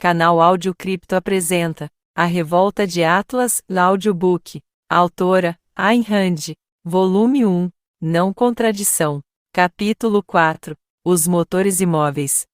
Canal Áudio Cripto apresenta A Revolta de Atlas, Audiobook. Autora, Ayn Rand. Volume 1, Não Contradição. Capítulo 4, Os Motores Imóveis.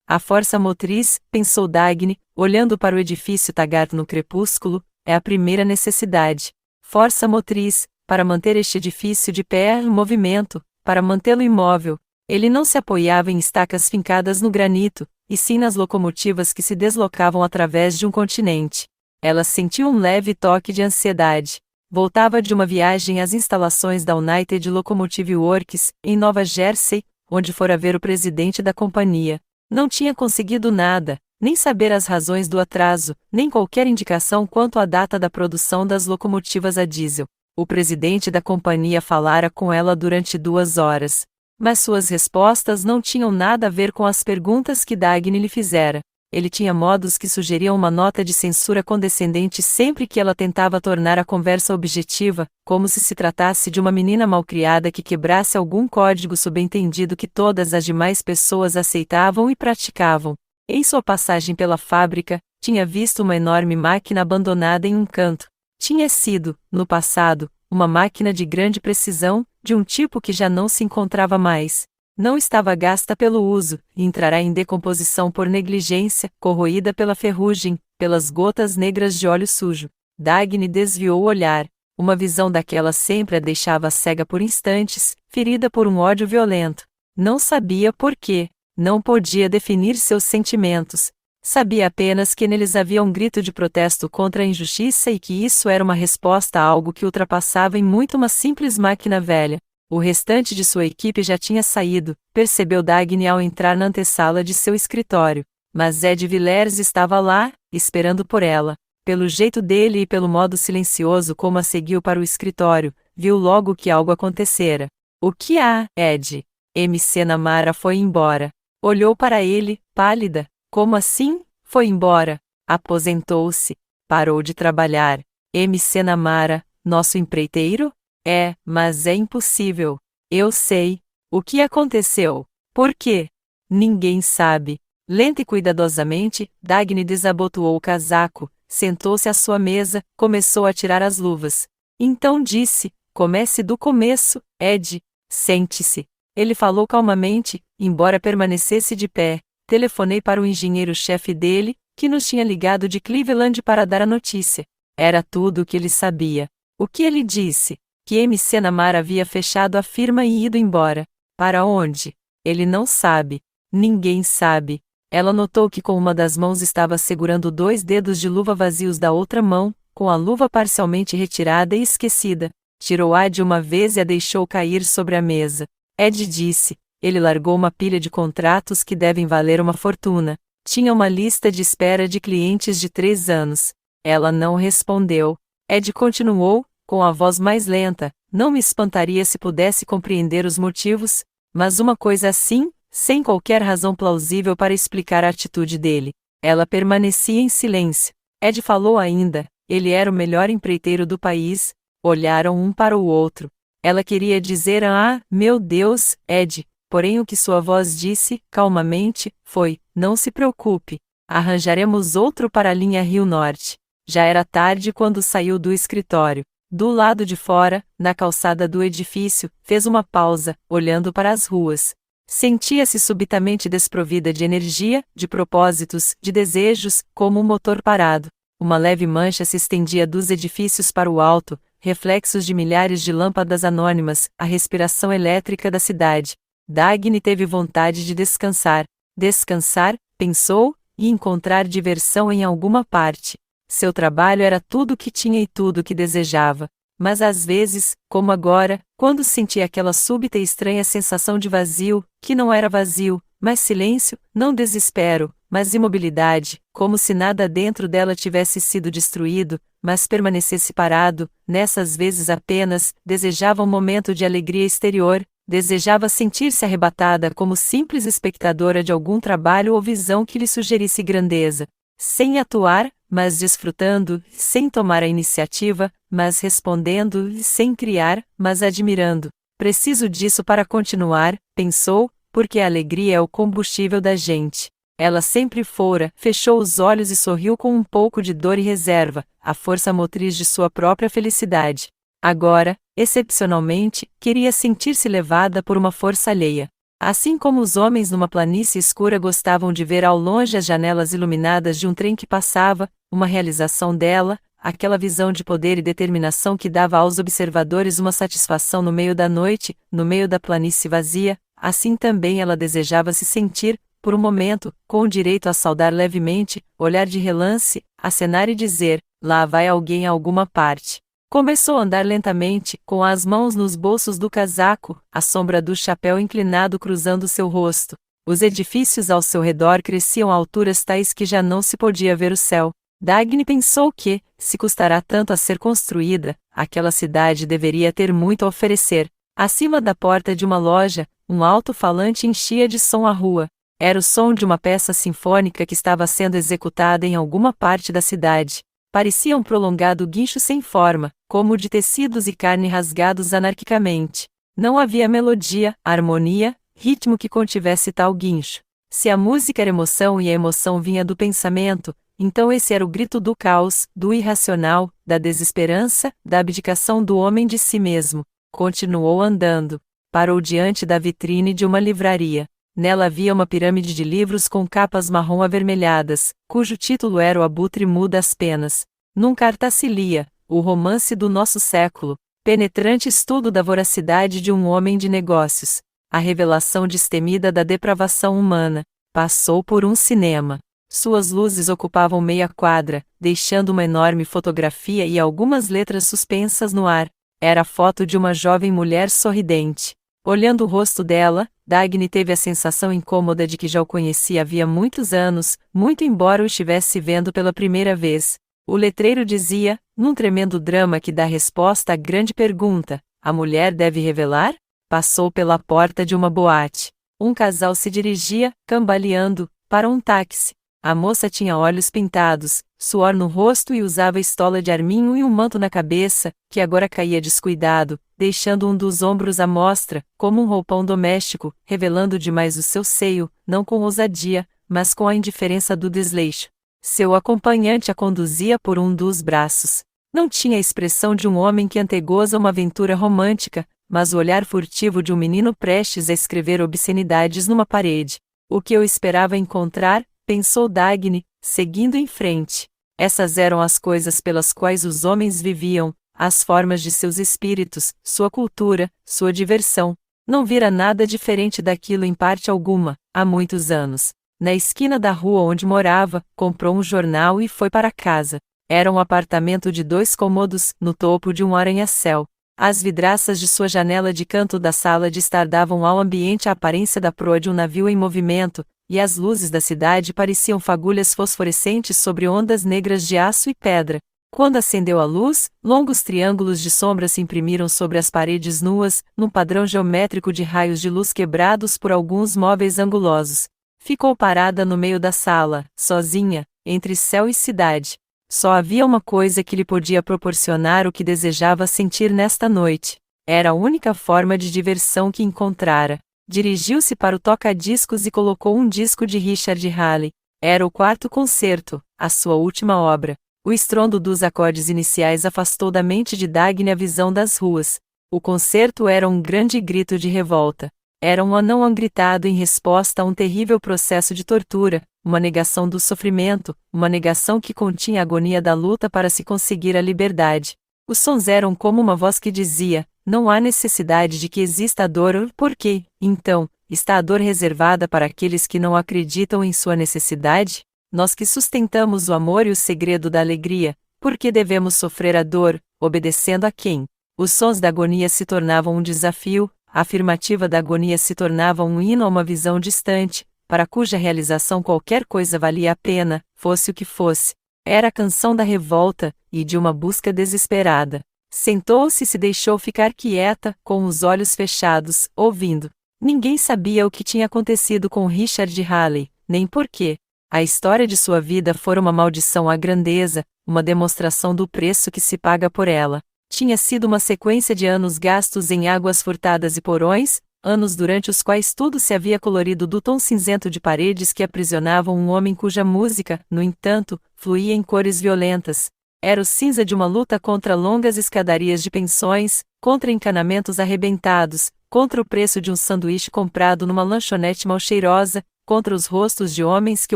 A força motriz, pensou Dagny, olhando para o edifício Taggart no crepúsculo, é a primeira necessidade. Força motriz, para manter este edifício de pé em movimento, para mantê-lo imóvel. Ele não se apoiava em estacas fincadas no granito, e sim nas locomotivas que se deslocavam através de um continente. Ela sentiu um leve toque de ansiedade. Voltava de uma viagem às instalações da United Locomotive Works, em Nova Jersey, onde fora ver o presidente da companhia. Não tinha conseguido nada, nem saber as razões do atraso, nem qualquer indicação quanto à data da produção das locomotivas a diesel. O presidente da companhia falara com ela durante 2 horas. Mas suas respostas não tinham nada a ver com as perguntas que Dagny lhe fizera. Ele tinha modos que sugeriam uma nota de censura condescendente sempre que ela tentava tornar a conversa objetiva, como se tratasse de uma menina malcriada que quebrasse algum código subentendido que todas as demais pessoas aceitavam e praticavam. Em sua passagem pela fábrica, tinha visto uma enorme máquina abandonada em um canto. Tinha sido, no passado, uma máquina de grande precisão, de um tipo que já não se encontrava mais. Não estava gasta pelo uso, e entrará em decomposição por negligência, corroída pela ferrugem, pelas gotas negras de óleo sujo. Dagny desviou o olhar. Uma visão daquela sempre a deixava cega por instantes, ferida por um ódio violento. Não sabia por quê, não podia definir seus sentimentos. Sabia apenas que neles havia um grito de protesto contra a injustiça e que isso era uma resposta a algo que ultrapassava em muito uma simples máquina velha. O restante de sua equipe já tinha saído, percebeu Dagny ao entrar na antessala de seu escritório. Mas Ed Villers estava lá, esperando por ela. Pelo jeito dele e pelo modo silencioso como a seguiu para o escritório, viu logo que algo acontecera. O que há, Ed? MC Namara foi embora. Olhou para ele, pálida. Como assim? Foi embora. Aposentou-se. Parou de trabalhar. MC Namara, nosso empreiteiro? É, mas é impossível. Eu sei. O que aconteceu? Por quê? Ninguém sabe. Lenta e cuidadosamente, Dagny desabotoou o casaco, sentou-se à sua mesa, começou a tirar as luvas. Então disse, comece do começo, Ed. Sente-se. Ele falou calmamente, embora permanecesse de pé. Telefonei para o engenheiro-chefe dele, que nos tinha ligado de Cleveland para dar a notícia. Era tudo o que ele sabia. O que ele disse? Que MC Namara havia fechado a firma e ido embora. Para onde? Ele não sabe. Ninguém sabe. Ela notou que com uma das mãos estava segurando 2 dedos de luva vazios da outra mão, com a luva parcialmente retirada e esquecida. Tirou-a de uma vez e a deixou cair sobre a mesa. Ed disse. Ele largou uma pilha de contratos que devem valer uma fortuna. Tinha uma lista de espera de clientes de 3 anos. Ela não respondeu. Ed continuou, com a voz mais lenta, não me espantaria se pudesse compreender os motivos, mas uma coisa assim, sem qualquer razão plausível para explicar a atitude dele. Ela permanecia em silêncio. Ed falou ainda, ele era o melhor empreiteiro do país. Olharam um para o outro. Ela queria dizer meu Deus, Ed. Porém o que sua voz disse, calmamente, foi, não se preocupe. Arranjaremos outro para a linha Rio Norte. Já era tarde quando saiu do escritório. Do lado de fora, na calçada do edifício, fez uma pausa, olhando para as ruas. Sentia-se subitamente desprovida de energia, de propósitos, de desejos, como um motor parado. Uma leve mancha se estendia dos edifícios para o alto, reflexos de milhares de lâmpadas anônimas, a respiração elétrica da cidade. Dagny teve vontade de descansar. Descansar, pensou, e encontrar diversão em alguma parte. Seu trabalho era tudo o que tinha e tudo o que desejava. Mas às vezes, como agora, quando sentia aquela súbita e estranha sensação de vazio, que não era vazio, mas silêncio, não desespero, mas imobilidade, como se nada dentro dela tivesse sido destruído, mas permanecesse parado, nessas vezes apenas, desejava um momento de alegria exterior, desejava sentir-se arrebatada como simples espectadora de algum trabalho ou visão que lhe sugerisse grandeza. Sem atuar, mas desfrutando, sem tomar a iniciativa, mas respondendo, sem criar, mas admirando. Preciso disso para continuar, pensou, porque a alegria é o combustível da gente. Ela sempre fora, fechou os olhos e sorriu com um pouco de dor e reserva, a força motriz de sua própria felicidade. Agora, excepcionalmente, queria sentir-se levada por uma força alheia. Assim como os homens numa planície escura gostavam de ver ao longe as janelas iluminadas de um trem que passava, uma realização dela, aquela visão de poder e determinação que dava aos observadores uma satisfação no meio da noite, no meio da planície vazia, assim também ela desejava se sentir, por um momento, com o direito a saudar levemente, olhar de relance, acenar e dizer: lá vai alguém a alguma parte. Começou a andar lentamente, com as mãos nos bolsos do casaco, a sombra do chapéu inclinado cruzando seu rosto. Os edifícios ao seu redor cresciam a alturas tais que já não se podia ver o céu. Dagny pensou que, se custará tanto a ser construída, aquela cidade deveria ter muito a oferecer. Acima da porta de uma loja, um alto-falante enchia de som a rua. Era o som de uma peça sinfônica que estava sendo executada em alguma parte da cidade. Parecia um prolongado guincho sem forma, como de tecidos e carne rasgados anarquicamente. Não havia melodia, harmonia, ritmo que contivesse tal guincho. Se a música era emoção e a emoção vinha do pensamento, então esse era o grito do caos, do irracional, da desesperança, da abdicação do homem de si mesmo. Continuou andando. Parou diante da vitrine de uma livraria. Nela havia uma pirâmide de livros com capas marrom avermelhadas, cujo título era O Abutre Mu das Penas. Num cartaz se lia: o romance do nosso século, penetrante estudo da voracidade de um homem de negócios, a revelação destemida da depravação humana. Passou por um cinema. Suas luzes ocupavam meia quadra, deixando uma enorme fotografia e algumas letras suspensas no ar. Era a foto de uma jovem mulher sorridente. Olhando o rosto dela, Dagny teve a sensação incômoda de que já o conhecia havia muitos anos, muito embora o estivesse vendo pela primeira vez. O letreiro dizia, num tremendo drama que dá resposta à grande pergunta: a mulher deve revelar? Passou pela porta de uma boate. Um casal se dirigia, cambaleando, para um táxi. A moça tinha olhos pintados, suor no rosto e usava estola de arminho e um manto na cabeça, que agora caía descuidado, deixando um dos ombros à mostra, como um roupão doméstico, revelando demais o seu seio, não com ousadia, mas com a indiferença do desleixo. Seu acompanhante a conduzia por um dos braços. Não tinha a expressão de um homem que antegoza uma aventura romântica, mas o olhar furtivo de um menino prestes a escrever obscenidades numa parede. O que eu esperava encontrar, pensou Dagny, seguindo em frente. Essas eram as coisas pelas quais os homens viviam, as formas de seus espíritos, sua cultura, sua diversão. Não vira nada diferente daquilo em parte alguma, há muitos anos. Na esquina da rua onde morava, comprou um jornal e foi para casa. Era um apartamento de 2 cômodos, no topo de um arranha-céu. As vidraças de sua janela de canto da sala de estar davam ao ambiente a aparência da proa de um navio em movimento, e as luzes da cidade pareciam fagulhas fosforescentes sobre ondas negras de aço e pedra. Quando acendeu a luz, longos triângulos de sombra se imprimiram sobre as paredes nuas, num padrão geométrico de raios de luz quebrados por alguns móveis angulosos. Ficou parada no meio da sala, sozinha, entre céu e cidade. Só havia uma coisa que lhe podia proporcionar o que desejava sentir nesta noite. Era a única forma de diversão que encontrara. Dirigiu-se para o toca-discos e colocou um disco de Richard Halley. Era o 4º concerto, a sua última obra. O estrondo dos acordes iniciais afastou da mente de Dagny a visão das ruas. O concerto era um grande grito de revolta. Era um anão gritado em resposta a um terrível processo de tortura, uma negação do sofrimento, uma negação que continha a agonia da luta para se conseguir a liberdade. Os sons eram como uma voz que dizia: não há necessidade de que exista a dor, porque, então, está a dor reservada para aqueles que não acreditam em sua necessidade? Nós que sustentamos o amor e o segredo da alegria, por que devemos sofrer a dor, obedecendo a quem? Os sons da agonia se tornavam um desafio, a afirmativa da agonia se tornava um hino a uma visão distante, para cuja realização qualquer coisa valia a pena, fosse o que fosse. Era a canção da revolta, e de uma busca desesperada. Sentou-se e se deixou ficar quieta, com os olhos fechados, ouvindo. Ninguém sabia o que tinha acontecido com Richard Halley, nem porquê. A história de sua vida fora uma maldição à grandeza, uma demonstração do preço que se paga por ela. Tinha sido uma sequência de anos gastos em águas furtadas e porões, anos durante os quais tudo se havia colorido do tom cinzento de paredes que aprisionavam um homem cuja música, no entanto, fluía em cores violentas. Era o cinza de uma luta contra longas escadarias de pensões, contra encanamentos arrebentados, contra o preço de um sanduíche comprado numa lanchonete mal cheirosa, contra os rostos de homens que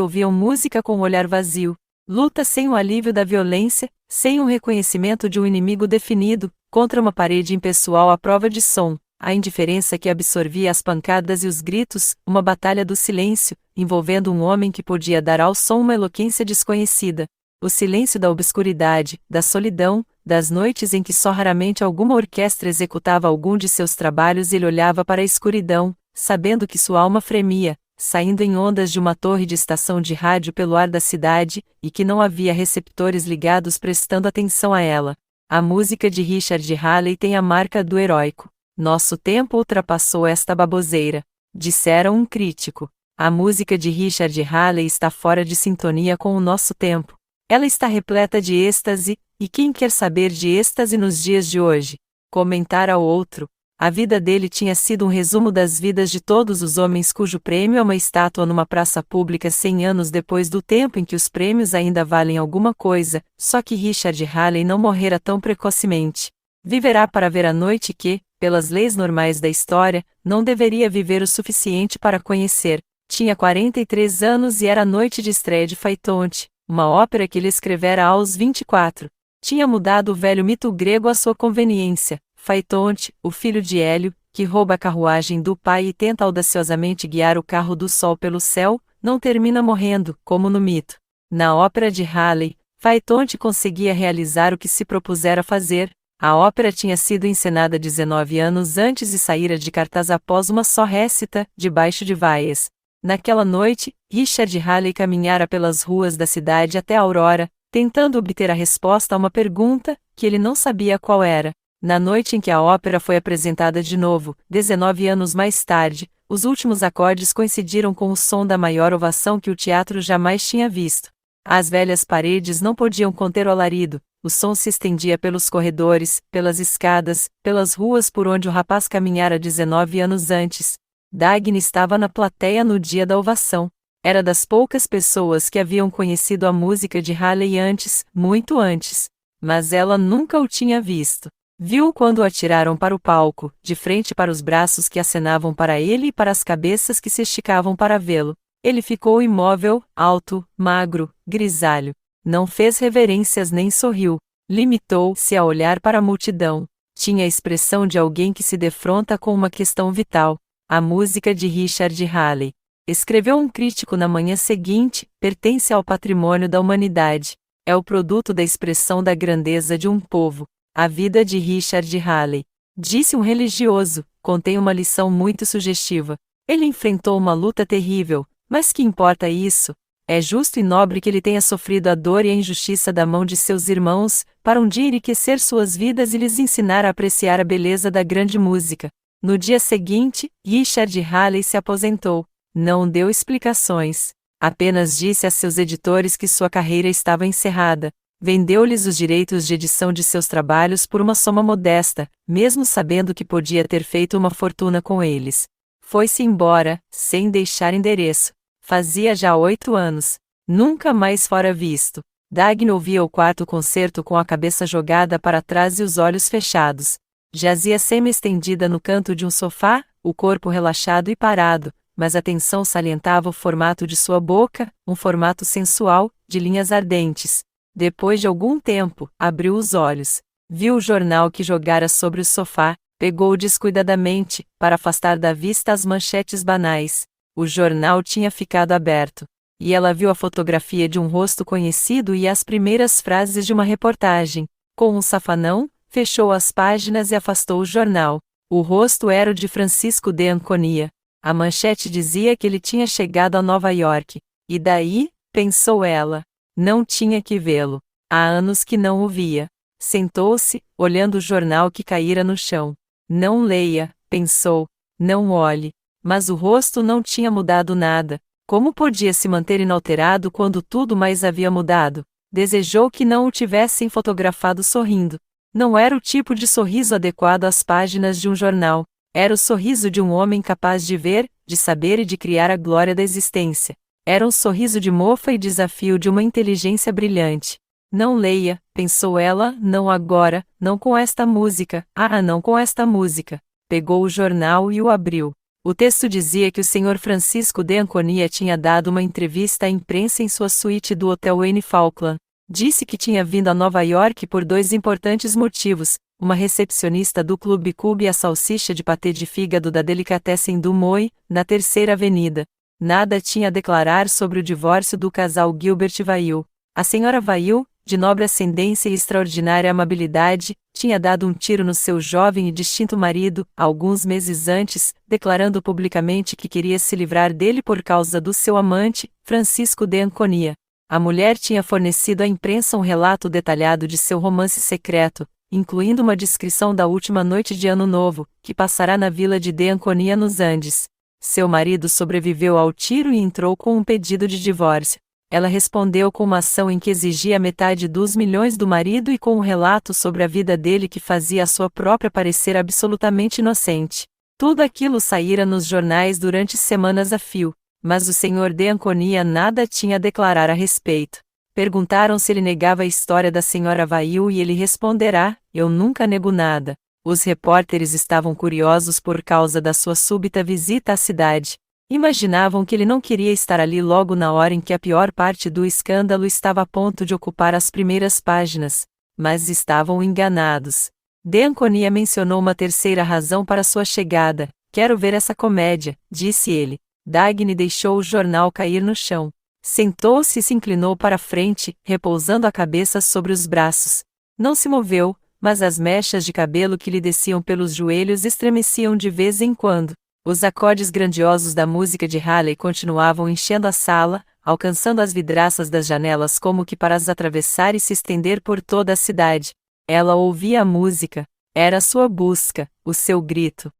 ouviam música com o olhar vazio. Luta sem o alívio da violência, sem um reconhecimento de um inimigo definido, contra uma parede impessoal à prova de som, a indiferença que absorvia as pancadas e os gritos, uma batalha do silêncio, envolvendo um homem que podia dar ao som uma eloquência desconhecida. O silêncio da obscuridade, da solidão, das noites em que só raramente alguma orquestra executava algum de seus trabalhos e ele olhava para a escuridão, sabendo que sua alma fremia, saindo em ondas de uma torre de estação de rádio pelo ar da cidade, e que não havia receptores ligados prestando atenção a ela. A música de Richard Halley tem a marca do heróico. Nosso tempo ultrapassou esta baboseira, dissera um crítico. A música de Richard Halley está fora de sintonia com o nosso tempo. Ela está repleta de êxtase, e quem quer saber de êxtase nos dias de hoje? Comentara o outro. A vida dele tinha sido um resumo das vidas de todos os homens cujo prêmio é uma estátua numa praça pública 100 anos depois do tempo em que os prêmios ainda valem alguma coisa, só que Richard Halley não morrera tão precocemente. Viverá para ver a noite que, pelas leis normais da história, não deveria viver o suficiente para conhecer. Tinha 43 anos e era a noite de estreia de Faitonte, uma ópera que ele escrevera aos 24. Tinha mudado o velho mito grego à sua conveniência. Faitonte, o filho de Hélio, que rouba a carruagem do pai e tenta audaciosamente guiar o carro do sol pelo céu, não termina morrendo, como no mito. Na ópera de Halley, Faitonte conseguia realizar o que se propusera fazer. A ópera tinha sido encenada 19 anos antes e saíra de cartaz após uma só récita, debaixo de vaias. Naquela noite, Richard Halley caminhara pelas ruas da cidade até a aurora, tentando obter a resposta a uma pergunta, que ele não sabia qual era. Na noite em que a ópera foi apresentada de novo, 19 anos mais tarde, os últimos acordes coincidiram com o som da maior ovação que o teatro jamais tinha visto. As velhas paredes não podiam conter o alarido, o som se estendia pelos corredores, pelas escadas, pelas ruas por onde o rapaz caminhara 19 anos antes. Dagny estava na plateia no dia da ovação. Era das poucas pessoas que haviam conhecido a música de Halley antes, muito antes. Mas ela nunca o tinha visto. Viu-o quando o atiraram para o palco, de frente para os braços que acenavam para ele e para as cabeças que se esticavam para vê-lo. Ele ficou imóvel, alto, magro, grisalho. Não fez reverências nem sorriu. Limitou-se a olhar para a multidão. Tinha a expressão de alguém que se defronta com uma questão vital. A música de Richard Halley. Escreveu um crítico na manhã seguinte, pertence ao patrimônio da humanidade. É o produto da expressão da grandeza de um povo. A vida de Richard Halley. Disse um religioso, contém uma lição muito sugestiva. Ele enfrentou uma luta terrível, mas que importa isso? É justo e nobre que ele tenha sofrido a dor e a injustiça da mão de seus irmãos, para um dia enriquecer suas vidas e lhes ensinar a apreciar a beleza da grande música. No dia seguinte, Richard Halley se aposentou. Não deu explicações. Apenas disse a seus editores que sua carreira estava encerrada. Vendeu-lhes os direitos de edição de seus trabalhos por uma soma modesta, mesmo sabendo que podia ter feito uma fortuna com eles. Foi-se embora, sem deixar endereço. Fazia já 8 anos. Nunca mais fora visto. Dagny ouvia o quarto concerto com a cabeça jogada para trás e os olhos fechados. Jazia semi-estendida no canto de um sofá, o corpo relaxado e parado, mas a tensão salientava o formato de sua boca, um formato sensual, de linhas ardentes. Depois de algum tempo, abriu os olhos. Viu o jornal que jogara sobre o sofá, pegou-o descuidadamente, para afastar da vista as manchetes banais. O jornal tinha ficado aberto. E ela viu a fotografia de um rosto conhecido e as primeiras frases de uma reportagem. Com um safanão, fechou as páginas e afastou o jornal. O rosto era o de Francisco de Anconia. A manchete dizia que ele tinha chegado a Nova York. E daí, pensou ela, não tinha que vê-lo. Há anos que não o via. Sentou-se, olhando o jornal que caíra no chão. Não leia, pensou. Não olhe. Mas o rosto não tinha mudado nada. Como podia se manter inalterado quando tudo mais havia mudado? Desejou que não o tivessem fotografado sorrindo. Não era o tipo de sorriso adequado às páginas de um jornal. Era o sorriso de um homem capaz de ver, de saber e de criar a glória da existência. Era um sorriso de mofa e desafio de uma inteligência brilhante. Não leia, pensou ela, não agora, não com esta música, não com esta música. Pegou o jornal e o abriu. O texto dizia que o Sr. Francisco de Anconia tinha dado uma entrevista à imprensa em sua suíte do Hotel Anne Falkland. Disse que tinha vindo a Nova York por 2 importantes motivos: uma recepcionista do Clube Cube e a salsicha de patê de fígado da Delicatessen du Moi, na Terceira Avenida. Nada tinha a declarar sobre o divórcio do casal Gilbert Vail. A senhora Vail, de nobre ascendência e extraordinária amabilidade, tinha dado um tiro no seu jovem e distinto marido, alguns meses antes, declarando publicamente que queria se livrar dele por causa do seu amante, Francisco de Anconia. A mulher tinha fornecido à imprensa um relato detalhado de seu romance secreto, incluindo uma descrição da última noite de Ano Novo, que passará na vila de Anconia nos Andes. Seu marido sobreviveu ao tiro e entrou com um pedido de divórcio. Ela respondeu com uma ação em que exigia metade dos milhões do marido e com um relato sobre a vida dele que fazia a sua própria parecer absolutamente inocente. Tudo aquilo saíra nos jornais durante semanas a fio, mas o Sr. de Anconia nada tinha a declarar a respeito. Perguntaram se ele negava a história da Sra. Vail e ele responderá: eu nunca nego nada. Os repórteres estavam curiosos por causa da sua súbita visita à cidade. Imaginavam que ele não queria estar ali logo na hora em que a pior parte do escândalo estava a ponto de ocupar as primeiras páginas, mas estavam enganados. De Anconia mencionou uma terceira razão para sua chegada: quero ver essa comédia, disse ele. Dagny deixou o jornal cair no chão. Sentou-se e se inclinou para a frente, repousando a cabeça sobre os braços. Não se moveu, mas as mechas de cabelo que lhe desciam pelos joelhos estremeciam de vez em quando. Os acordes grandiosos da música de Halley continuavam enchendo a sala, alcançando as vidraças das janelas como que para as atravessar e se estender por toda a cidade. Ela ouvia a música. Era a sua busca, o seu grito.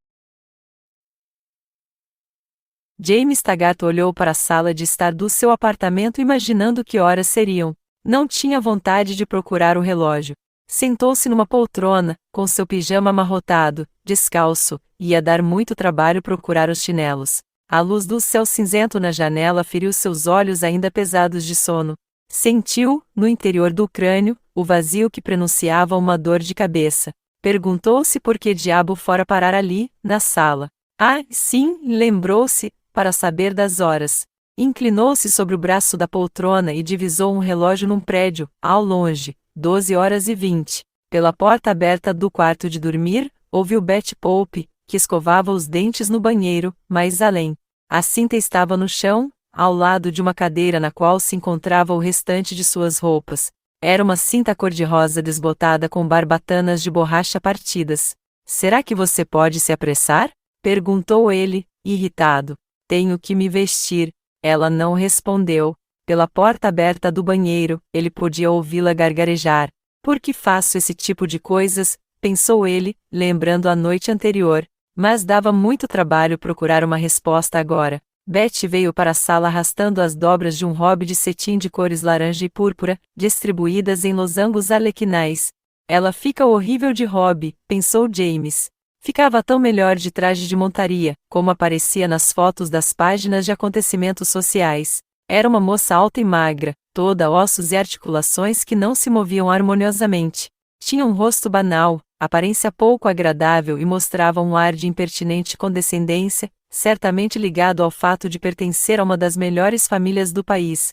James Taggart olhou para a sala de estar do seu apartamento imaginando que horas seriam. Não tinha vontade de procurar o relógio. Sentou-se numa poltrona, com seu pijama amarrotado, descalço. Ia dar muito trabalho procurar os chinelos. A luz do céu cinzento na janela feriu seus olhos ainda pesados de sono. Sentiu, no interior do crânio, o vazio que prenunciava uma dor de cabeça. Perguntou-se por que diabo fora parar ali, na sala. Sim, lembrou-se, para saber das horas. Inclinou-se sobre o braço da poltrona e divisou um relógio num prédio, ao longe, 12h20. Pela porta aberta do quarto de dormir, ouviu Betty Pope, que escovava os dentes no banheiro, mais além. A cinta estava no chão, ao lado de uma cadeira na qual se encontrava o restante de suas roupas. Era uma cinta cor-de-rosa desbotada com barbatanas de borracha partidas. Será que você pode se apressar? Perguntou ele, irritado. Tenho que me vestir. Ela não respondeu. Pela porta aberta do banheiro, ele podia ouvi-la gargarejar. Por que faço esse tipo de coisas? Pensou ele, lembrando a noite anterior. Mas dava muito trabalho procurar uma resposta agora. Betty veio para a sala arrastando as dobras de um robe de cetim de cores laranja e púrpura, distribuídas em losangos arlequinais. Ela fica horrível de robe, pensou James. Ficava tão melhor de traje de montaria, como aparecia nas fotos das páginas de acontecimentos sociais. Era uma moça alta e magra, toda ossos e articulações que não se moviam harmoniosamente. Tinha um rosto banal, aparência pouco agradável e mostrava um ar de impertinente condescendência, certamente ligado ao fato de pertencer a uma das melhores famílias do país.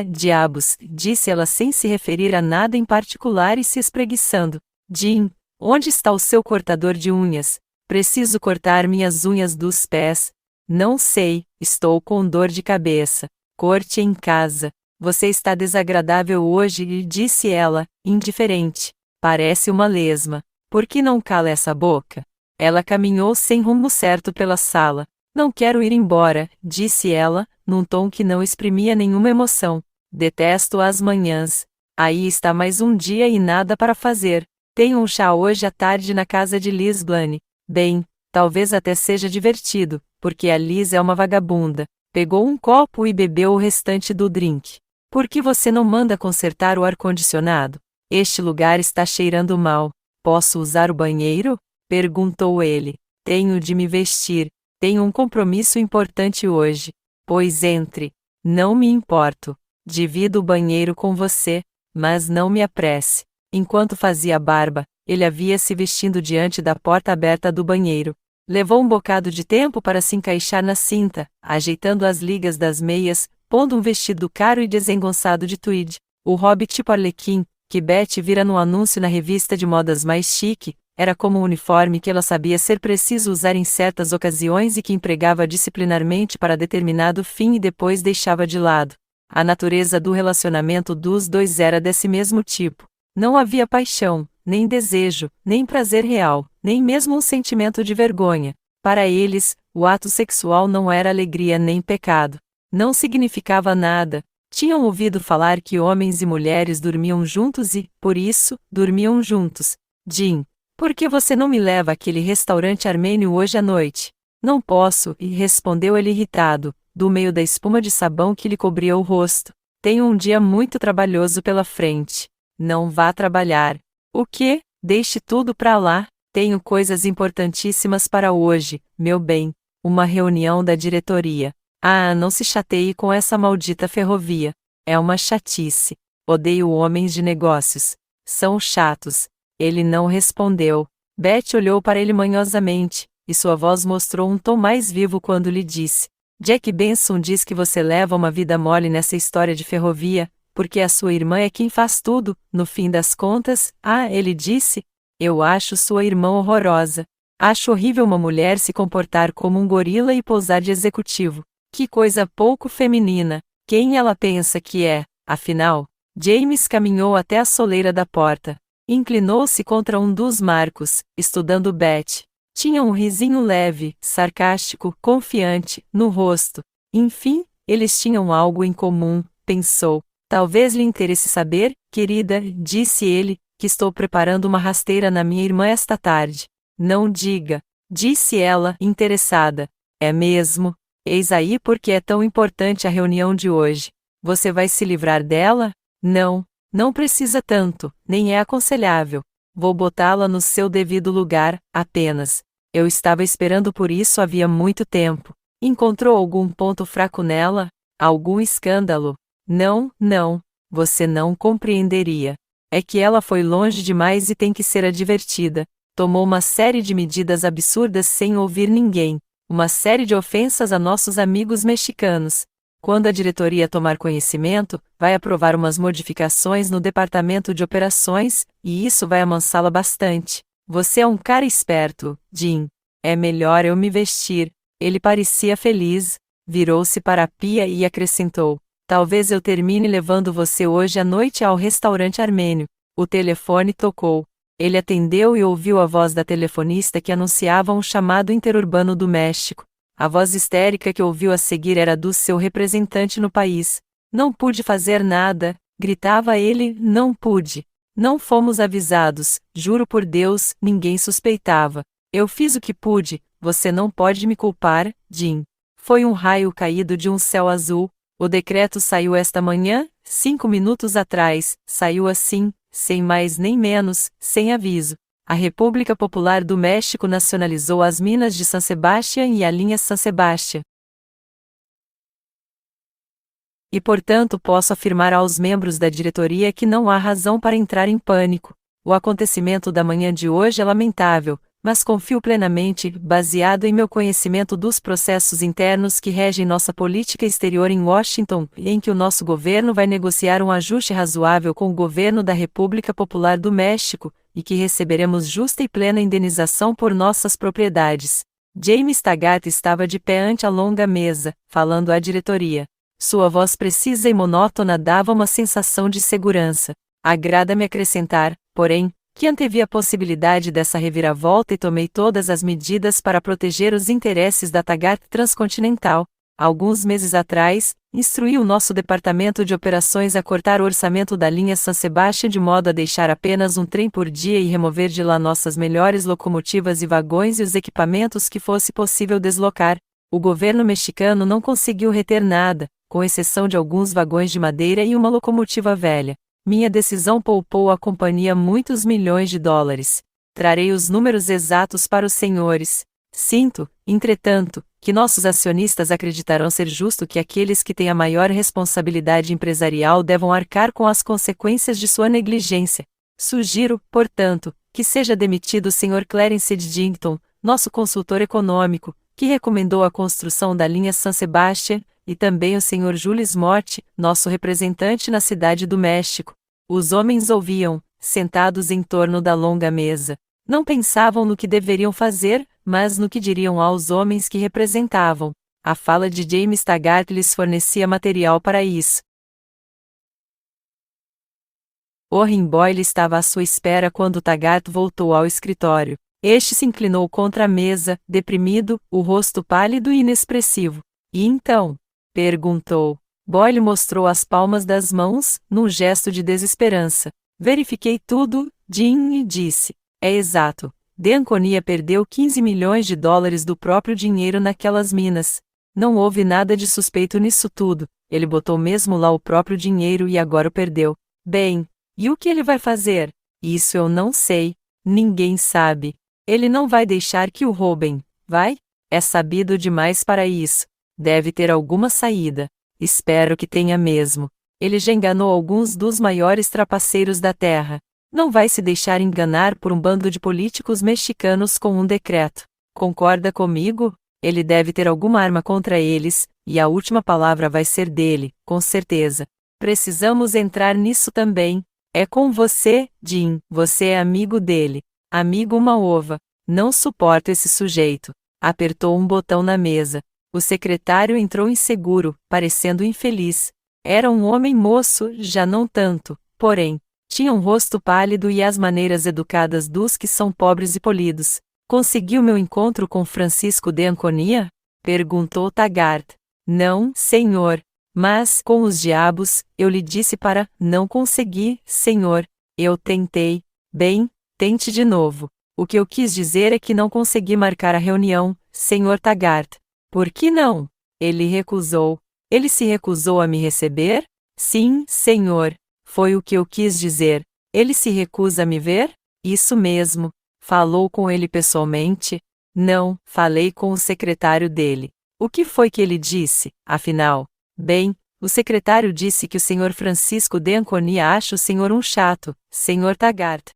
Diabos, disse ela sem se referir a nada em particular e se espreguiçando. Jim, onde está o seu cortador de unhas? Preciso cortar minhas unhas dos pés. Não sei, estou com dor de cabeça. Corte em casa. Você está desagradável hoje, disse ela, indiferente. Parece uma lesma. Por que não cala essa boca? Ela caminhou sem rumo certo pela sala. Não quero ir embora, disse ela, num tom que não exprimia nenhuma emoção. Detesto as manhãs. Aí está mais um dia e nada para fazer. Tenho um chá hoje à tarde na casa de Liz Blaine. Bem, talvez até seja divertido, porque a Liz é uma vagabunda. Pegou um copo e bebeu o restante do drink. Por que você não manda consertar o ar-condicionado? Este lugar está cheirando mal. Posso usar o banheiro? Perguntou ele. Tenho de me vestir. Tenho um compromisso importante hoje. Pois entre. Não me importo. Divido o banheiro com você, mas não me apresse. Enquanto fazia a barba, ele havia se vestindo diante da porta aberta do banheiro. Levou um bocado de tempo para se encaixar na cinta, ajeitando as ligas das meias, pondo um vestido caro e desengonçado de tweed. O hobby tipo Arlequim, que Betty vira no anúncio na revista de modas mais chique, era como um uniforme que ela sabia ser preciso usar em certas ocasiões e que empregava disciplinarmente para determinado fim e depois deixava de lado. A natureza do relacionamento dos dois era desse mesmo tipo. Não havia paixão, nem desejo, nem prazer real, nem mesmo um sentimento de vergonha. Para eles, o ato sexual não era alegria nem pecado. Não significava nada. Tinham ouvido falar que homens e mulheres dormiam juntos e, por isso, dormiam juntos. Jim, por que você não me leva àquele restaurante armênio hoje à noite? Não posso, e respondeu ele irritado, do meio da espuma de sabão que lhe cobria o rosto. Tenho um dia muito trabalhoso pela frente. Não vá trabalhar. O quê? Deixe tudo pra lá. Tenho coisas importantíssimas para hoje, meu bem. Uma reunião da diretoria. Ah, não se chateie com essa maldita ferrovia. É uma chatice. Odeio homens de negócios. São chatos. Ele não respondeu. Betty olhou para ele manhosamente, e sua voz mostrou um tom mais vivo quando lhe disse: Jack Benson diz que você leva uma vida mole nessa história de ferrovia, porque a sua irmã é quem faz tudo, no fim das contas. Ah, ele disse. Eu acho sua irmã horrorosa. Acho horrível uma mulher se comportar como um gorila e pousar de executivo. Que coisa pouco feminina. Quem ela pensa que é, afinal? James caminhou até a soleira da porta. Inclinou-se contra um dos marcos, estudando Betty. Tinha um risinho leve, sarcástico, confiante, no rosto. Enfim, eles tinham algo em comum, pensou. Talvez lhe interesse saber, querida, disse ele, que estou preparando uma rasteira na minha irmã esta tarde. Não diga, disse ela, interessada. É mesmo? Eis aí porque é tão importante a reunião de hoje. Você vai se livrar dela? Não, não precisa tanto, nem é aconselhável. Vou botá-la no seu devido lugar, apenas. Eu estava esperando por isso havia muito tempo. Encontrou algum ponto fraco nela? Algum escândalo? Não, não. Você não compreenderia. É que ela foi longe demais e tem que ser advertida. Tomou uma série de medidas absurdas sem ouvir ninguém. Uma série de ofensas a nossos amigos mexicanos. Quando a diretoria tomar conhecimento, vai aprovar umas modificações no departamento de operações, e isso vai amansá-la bastante. Você é um cara esperto, Jim. É melhor eu me vestir. Ele parecia feliz. Virou-se para a pia e acrescentou: Talvez eu termine levando você hoje à noite ao restaurante armênio. O telefone tocou. Ele atendeu e ouviu a voz da telefonista que anunciava um chamado interurbano do México. A voz histérica que ouviu a seguir era do seu representante no país. Não pude fazer nada, gritava ele, não pude. Não fomos avisados, juro por Deus, ninguém suspeitava. Eu fiz o que pude, você não pode me culpar, Jim. Foi um raio caído de um céu azul. O decreto saiu esta manhã, 5 minutos atrás, saiu assim, sem mais nem menos, sem aviso. A República Popular do México nacionalizou as minas de San Sebastián e a linha San Sebastián. E portanto posso afirmar aos membros da diretoria que não há razão para entrar em pânico. O acontecimento da manhã de hoje é lamentável, mas confio plenamente, baseado em meu conhecimento dos processos internos que regem nossa política exterior em Washington, em que o nosso governo vai negociar um ajuste razoável com o governo da República Popular do México, e que receberemos justa e plena indenização por nossas propriedades. James Taggart estava de pé ante a longa mesa, falando à diretoria. Sua voz precisa e monótona dava uma sensação de segurança. Agrada-me acrescentar, porém, que antevi a possibilidade dessa reviravolta e tomei todas as medidas para proteger os interesses da Taggart Transcontinental. Alguns meses atrás, instruí o nosso departamento de operações a cortar o orçamento da linha San Sebastián de modo a deixar apenas um trem por dia e remover de lá nossas melhores locomotivas e vagões e os equipamentos que fosse possível deslocar. O governo mexicano não conseguiu reter nada, com exceção de alguns vagões de madeira e uma locomotiva velha. Minha decisão poupou à companhia muitos milhões de dólares. Trarei os números exatos para os senhores. Sinto, entretanto, que nossos acionistas acreditarão ser justo que aqueles que têm a maior responsabilidade empresarial devam arcar com as consequências de sua negligência. Sugiro, portanto, que seja demitido o Sr. Clarence Eddington, nosso consultor econômico, que recomendou a construção da linha San Sebastian, e também o Sr. Jules Morte, nosso representante na cidade do México. Os homens ouviam, sentados em torno da longa mesa. Não pensavam no que deveriam fazer, mas no que diriam aos homens que representavam. A fala de James Taggart lhes fornecia material para isso. Owen Boyle estava à sua espera quando Taggart voltou ao escritório. Este se inclinou contra a mesa, deprimido, o rosto pálido e inexpressivo. E então? Perguntou. Boyle mostrou as palmas das mãos, num gesto de desesperança. Verifiquei tudo, Jim disse. É exato. Deanconia perdeu 15 milhões de dólares do próprio dinheiro naquelas minas. Não houve nada de suspeito nisso tudo. Ele botou mesmo lá o próprio dinheiro e agora o perdeu. Bem, e o que ele vai fazer? Isso eu não sei. Ninguém sabe. Ele não vai deixar que o roubem, vai? É sabido demais para isso. Deve ter alguma saída. Espero que tenha mesmo. Ele já enganou alguns dos maiores trapaceiros da terra. Não vai se deixar enganar por um bando de políticos mexicanos com um decreto. Concorda comigo? Ele deve ter alguma arma contra eles, e a última palavra vai ser dele, com certeza. Precisamos entrar nisso também. É com você, Jim. Você é amigo dele. Amigo uma ova. Não suporto esse sujeito. Apertou um botão na mesa. O secretário entrou inseguro, parecendo infeliz. Era um homem moço, já não tanto, porém, tinha um rosto pálido e as maneiras educadas dos que são pobres e polidos. Conseguiu meu encontro com Francisco de Anconia? Perguntou Taggart. Não, senhor. Mas, com os diabos, eu lhe disse para, não consegui, senhor. Eu tentei. Bem, tente de novo. O que eu quis dizer é que não consegui marcar a reunião, senhor Taggart. Por que não? Ele recusou. Ele se recusou a me receber? Sim, senhor. Foi o que eu quis dizer. Ele se recusa a me ver? Isso mesmo. Falou com ele pessoalmente? Não, falei com o secretário dele. O que foi que ele disse, afinal? Bem, o secretário disse que o Sr. Francisco de Anconia acha o senhor um chato, Sr. Taggart.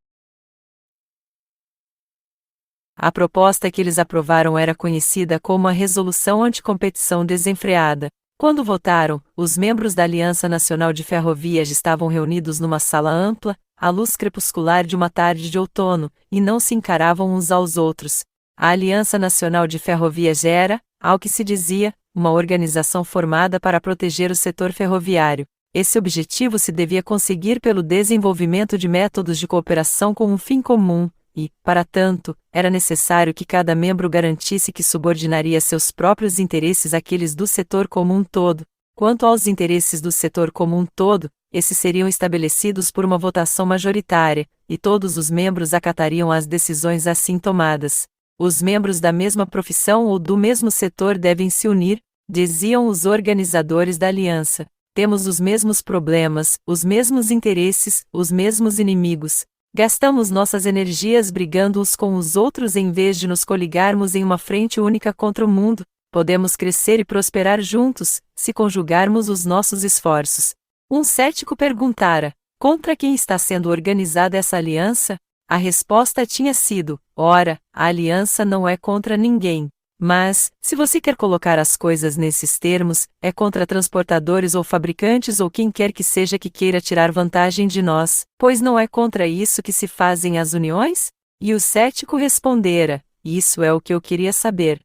A proposta que eles aprovaram era conhecida como a Resolução Anticompetição Desenfreada. Quando votaram, os membros da Aliança Nacional de Ferrovias estavam reunidos numa sala ampla, à luz crepuscular de uma tarde de outono, e não se encaravam uns aos outros. A Aliança Nacional de Ferrovias era, ao que se dizia, uma organização formada para proteger o setor ferroviário. Esse objetivo se devia conseguir pelo desenvolvimento de métodos de cooperação com um fim comum, e, para tanto, era necessário que cada membro garantisse que subordinaria seus próprios interesses àqueles do setor como um todo. Quanto aos interesses do setor como um todo, esses seriam estabelecidos por uma votação majoritária, e todos os membros acatariam as decisões assim tomadas. Os membros da mesma profissão ou do mesmo setor devem se unir, diziam os organizadores da aliança. Temos os mesmos problemas, os mesmos interesses, os mesmos inimigos. Gastamos nossas energias brigando uns com os outros em vez de nos coligarmos em uma frente única contra o mundo. Podemos crescer e prosperar juntos, se conjugarmos os nossos esforços. Um cético perguntara: contra quem está sendo organizada essa aliança? A resposta tinha sido: ora, a aliança não é contra ninguém. Mas, se você quer colocar as coisas nesses termos, é contra transportadores ou fabricantes ou quem quer que seja que queira tirar vantagem de nós, pois não é contra isso que se fazem as uniões? E o cético respondera: isso é o que eu queria saber.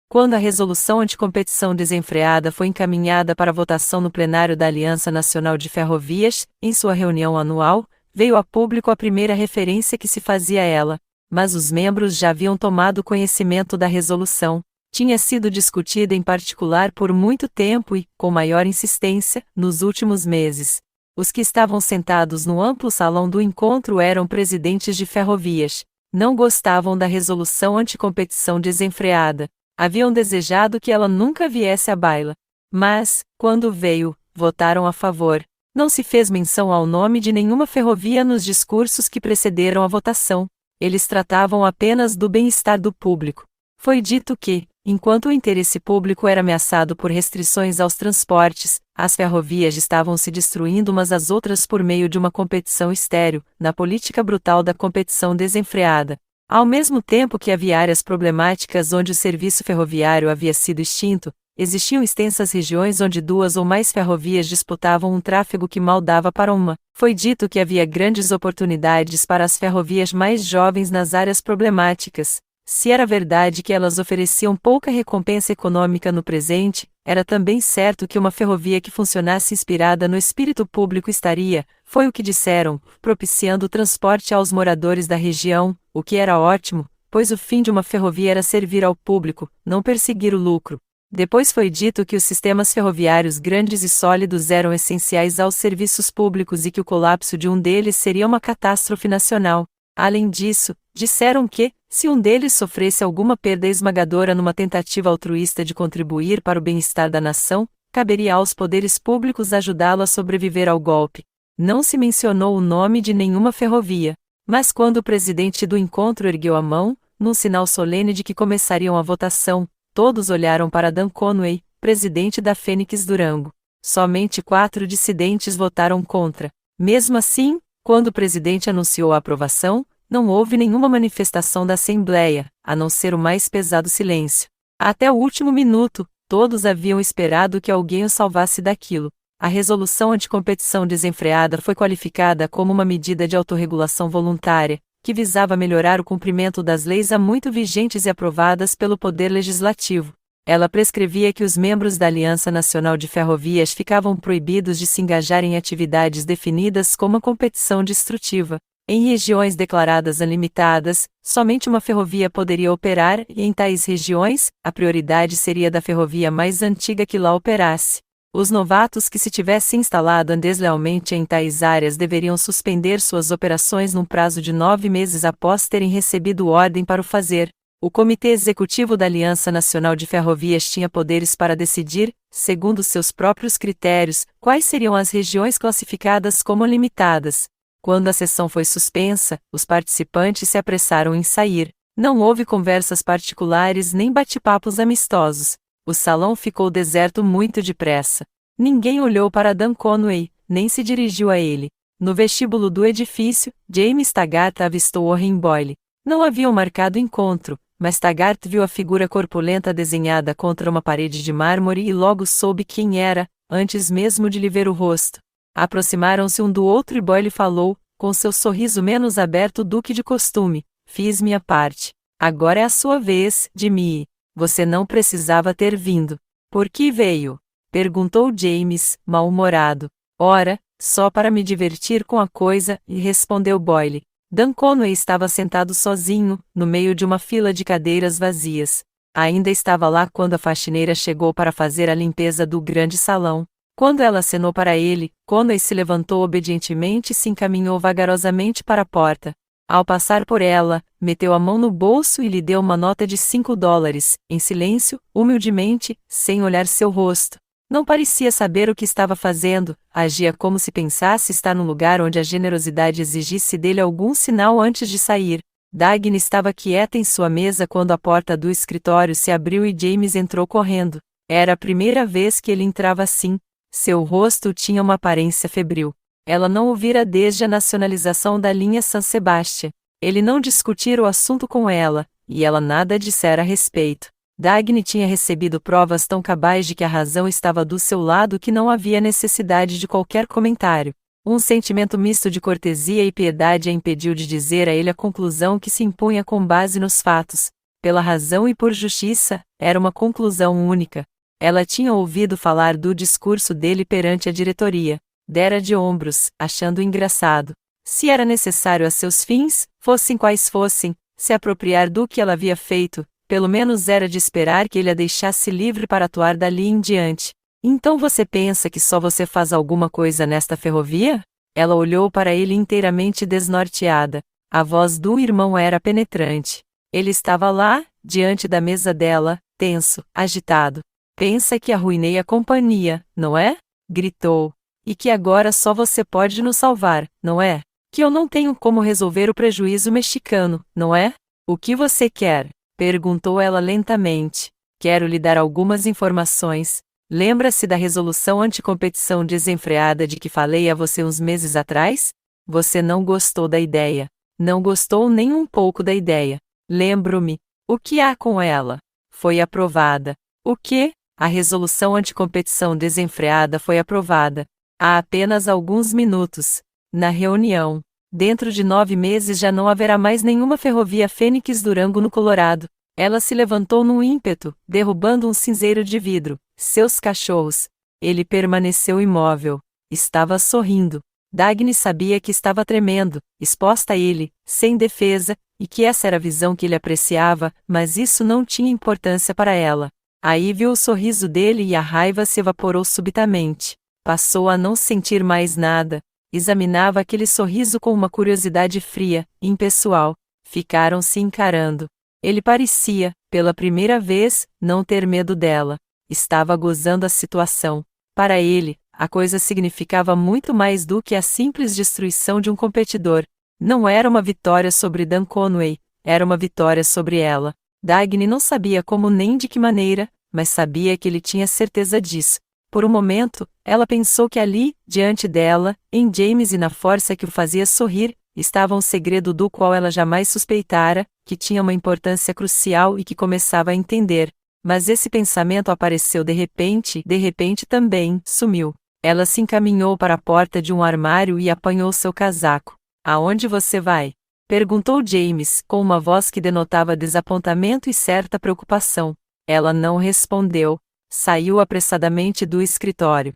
Quando a Resolução Anticompetição Desenfreada foi encaminhada para votação no plenário da Aliança Nacional de Ferrovias, em sua reunião anual, veio a público a primeira referência que se fazia a ela. Mas os membros já haviam tomado conhecimento da resolução. Tinha sido discutida em particular por muito tempo e, com maior insistência, nos últimos meses. Os que estavam sentados no amplo salão do encontro eram presidentes de ferrovias. Não gostavam da resolução anticompetição desenfreada. Haviam desejado que ela nunca viesse à baila. Mas, quando veio, votaram a favor. Não se fez menção ao nome de nenhuma ferrovia nos discursos que precederam a votação. Eles tratavam apenas do bem-estar do público. Foi dito que, enquanto o interesse público era ameaçado por restrições aos transportes, as ferrovias estavam se destruindo umas às outras por meio de uma competição estéril, na política brutal da competição desenfreada. Ao mesmo tempo que havia áreas problemáticas onde o serviço ferroviário havia sido extinto, existiam extensas regiões onde duas ou mais ferrovias disputavam um tráfego que mal dava para uma. Foi dito que havia grandes oportunidades para as ferrovias mais jovens nas áreas problemáticas. Se era verdade que elas ofereciam pouca recompensa econômica no presente, era também certo que uma ferrovia que funcionasse inspirada no espírito público estaria, foi o que disseram, propiciando o transporte aos moradores da região, o que era ótimo, pois o fim de uma ferrovia era servir ao público, não perseguir o lucro. Depois foi dito que os sistemas ferroviários grandes e sólidos eram essenciais aos serviços públicos e que o colapso de um deles seria uma catástrofe nacional. Além disso, disseram que, se um deles sofresse alguma perda esmagadora numa tentativa altruísta de contribuir para o bem-estar da nação, caberia aos poderes públicos ajudá-lo a sobreviver ao golpe. Não se mencionou o nome de nenhuma ferrovia, mas quando o presidente do encontro ergueu a mão, num sinal solene de que começariam a votação, todos olharam para Dan Conway, presidente da Fênix Durango. Somente 4 dissidentes votaram contra. Mesmo assim, quando o presidente anunciou a aprovação, não houve nenhuma manifestação da Assembleia, a não ser o mais pesado silêncio. Até o último minuto, todos haviam esperado que alguém o salvasse daquilo. A resolução anticompetição desenfreada foi qualificada como uma medida de autorregulação voluntária, que visava melhorar o cumprimento das leis há muito vigentes e aprovadas pelo Poder Legislativo. Ela prescrevia que os membros da Aliança Nacional de Ferrovias ficavam proibidos de se engajar em atividades definidas como a competição destrutiva. Em regiões declaradas alimitadas, somente uma ferrovia poderia operar e em tais regiões, a prioridade seria da ferrovia mais antiga que lá operasse. Os novatos que se tivessem instalado deslealmente em tais áreas deveriam suspender suas operações num prazo de 9 meses após terem recebido ordem para o fazer. O Comitê Executivo da Aliança Nacional de Ferrovias tinha poderes para decidir, segundo seus próprios critérios, quais seriam as regiões classificadas como limitadas. Quando a sessão foi suspensa, os participantes se apressaram em sair. Não houve conversas particulares nem bate-papos amistosos. O salão ficou deserto muito depressa. Ninguém olhou para Dan Conway, nem se dirigiu a ele. No vestíbulo do edifício, James Taggart avistou Warren Boyle. Não haviam marcado encontro, mas Taggart viu a figura corpulenta desenhada contra uma parede de mármore e logo soube quem era, antes mesmo de lhe ver o rosto. Aproximaram-se um do outro e Boyle falou, com seu sorriso menos aberto do que de costume: "Fiz minha parte. Agora é a sua vez, Jimmy. Você não precisava ter vindo." "Por que veio?" perguntou James, mal-humorado. "Ora, só para me divertir com a coisa", e respondeu Boyle. Dan Conway estava sentado sozinho, no meio de uma fila de cadeiras vazias. Ainda estava lá quando a faxineira chegou para fazer a limpeza do grande salão. Quando ela acenou para ele, Conway se levantou obedientemente e se encaminhou vagarosamente para a porta. Ao passar por ela, meteu a mão no bolso e lhe deu uma nota de $5, em silêncio, humildemente, sem olhar seu rosto. Não parecia saber o que estava fazendo, agia como se pensasse estar num lugar onde a generosidade exigisse dele algum sinal antes de sair. Dagny estava quieta em sua mesa quando a porta do escritório se abriu e James entrou correndo. Era a primeira vez que ele entrava assim. Seu rosto tinha uma aparência febril. Ela não o vira desde a nacionalização da linha San Sebastián. Ele não discutira o assunto com ela, e ela nada dissera a respeito. Dagny tinha recebido provas tão cabais de que a razão estava do seu lado que não havia necessidade de qualquer comentário. Um sentimento misto de cortesia e piedade a impediu de dizer a ele a conclusão que se impunha com base nos fatos. Pela razão e por justiça, era uma conclusão única. Ela tinha ouvido falar do discurso dele perante a diretoria. Dera de ombros, achando engraçado. Se era necessário a seus fins, fossem quais fossem, se apropriar do que ela havia feito, pelo menos era de esperar que ele a deixasse livre para atuar dali em diante. "Então você pensa que só você faz alguma coisa nesta ferrovia?" Ela olhou para ele inteiramente desnorteada. A voz do irmão era penetrante. Ele estava lá, diante da mesa dela, tenso, agitado. "Pensa que arruinei a companhia, não é?" gritou. "E que agora só você pode nos salvar, não é? Que eu não tenho como resolver o prejuízo mexicano, não é? O que você quer?" Perguntou ela lentamente. Quero lhe dar algumas informações. Lembra-se da resolução anticompetição desenfreada de que falei a você uns meses atrás? Você não gostou da ideia. Não gostou nem um pouco da ideia. Lembro-me. O que há com ela? Foi aprovada. O quê? A resolução anticompetição desenfreada foi aprovada. Há apenas alguns minutos. Na reunião. Dentro de 9 meses já não haverá mais nenhuma ferrovia Fênix Durango no Colorado. Ela se levantou num ímpeto, derrubando um cinzeiro de vidro. Seus cachorros. Ele permaneceu imóvel. Estava sorrindo. Dagny sabia que estava tremendo, exposta a ele, sem defesa, e que essa era a visão que ele apreciava, mas isso não tinha importância para ela. Aí viu o sorriso dele e a raiva se evaporou subitamente. Passou a não sentir mais nada. Examinava aquele sorriso com uma curiosidade fria, impessoal. Ficaram se encarando. Ele parecia, pela primeira vez, não ter medo dela. Estava gozando a situação. Para ele, a coisa significava muito mais do que a simples destruição de um competidor. Não era uma vitória sobre Dan Conway, era uma vitória sobre ela. Dagny não sabia como nem de que maneira, mas sabia que ele tinha certeza disso. Por um momento, ela pensou que ali, diante dela, em James e na força que o fazia sorrir, estava um segredo do qual ela jamais suspeitara, que tinha uma importância crucial e que começava a entender. Mas esse pensamento apareceu de repente também, sumiu. Ela se encaminhou para a porta de um armário e apanhou seu casaco. Aonde você vai? Perguntou James, com uma voz que denotava desapontamento e certa preocupação. Ela não respondeu. Saiu apressadamente do escritório.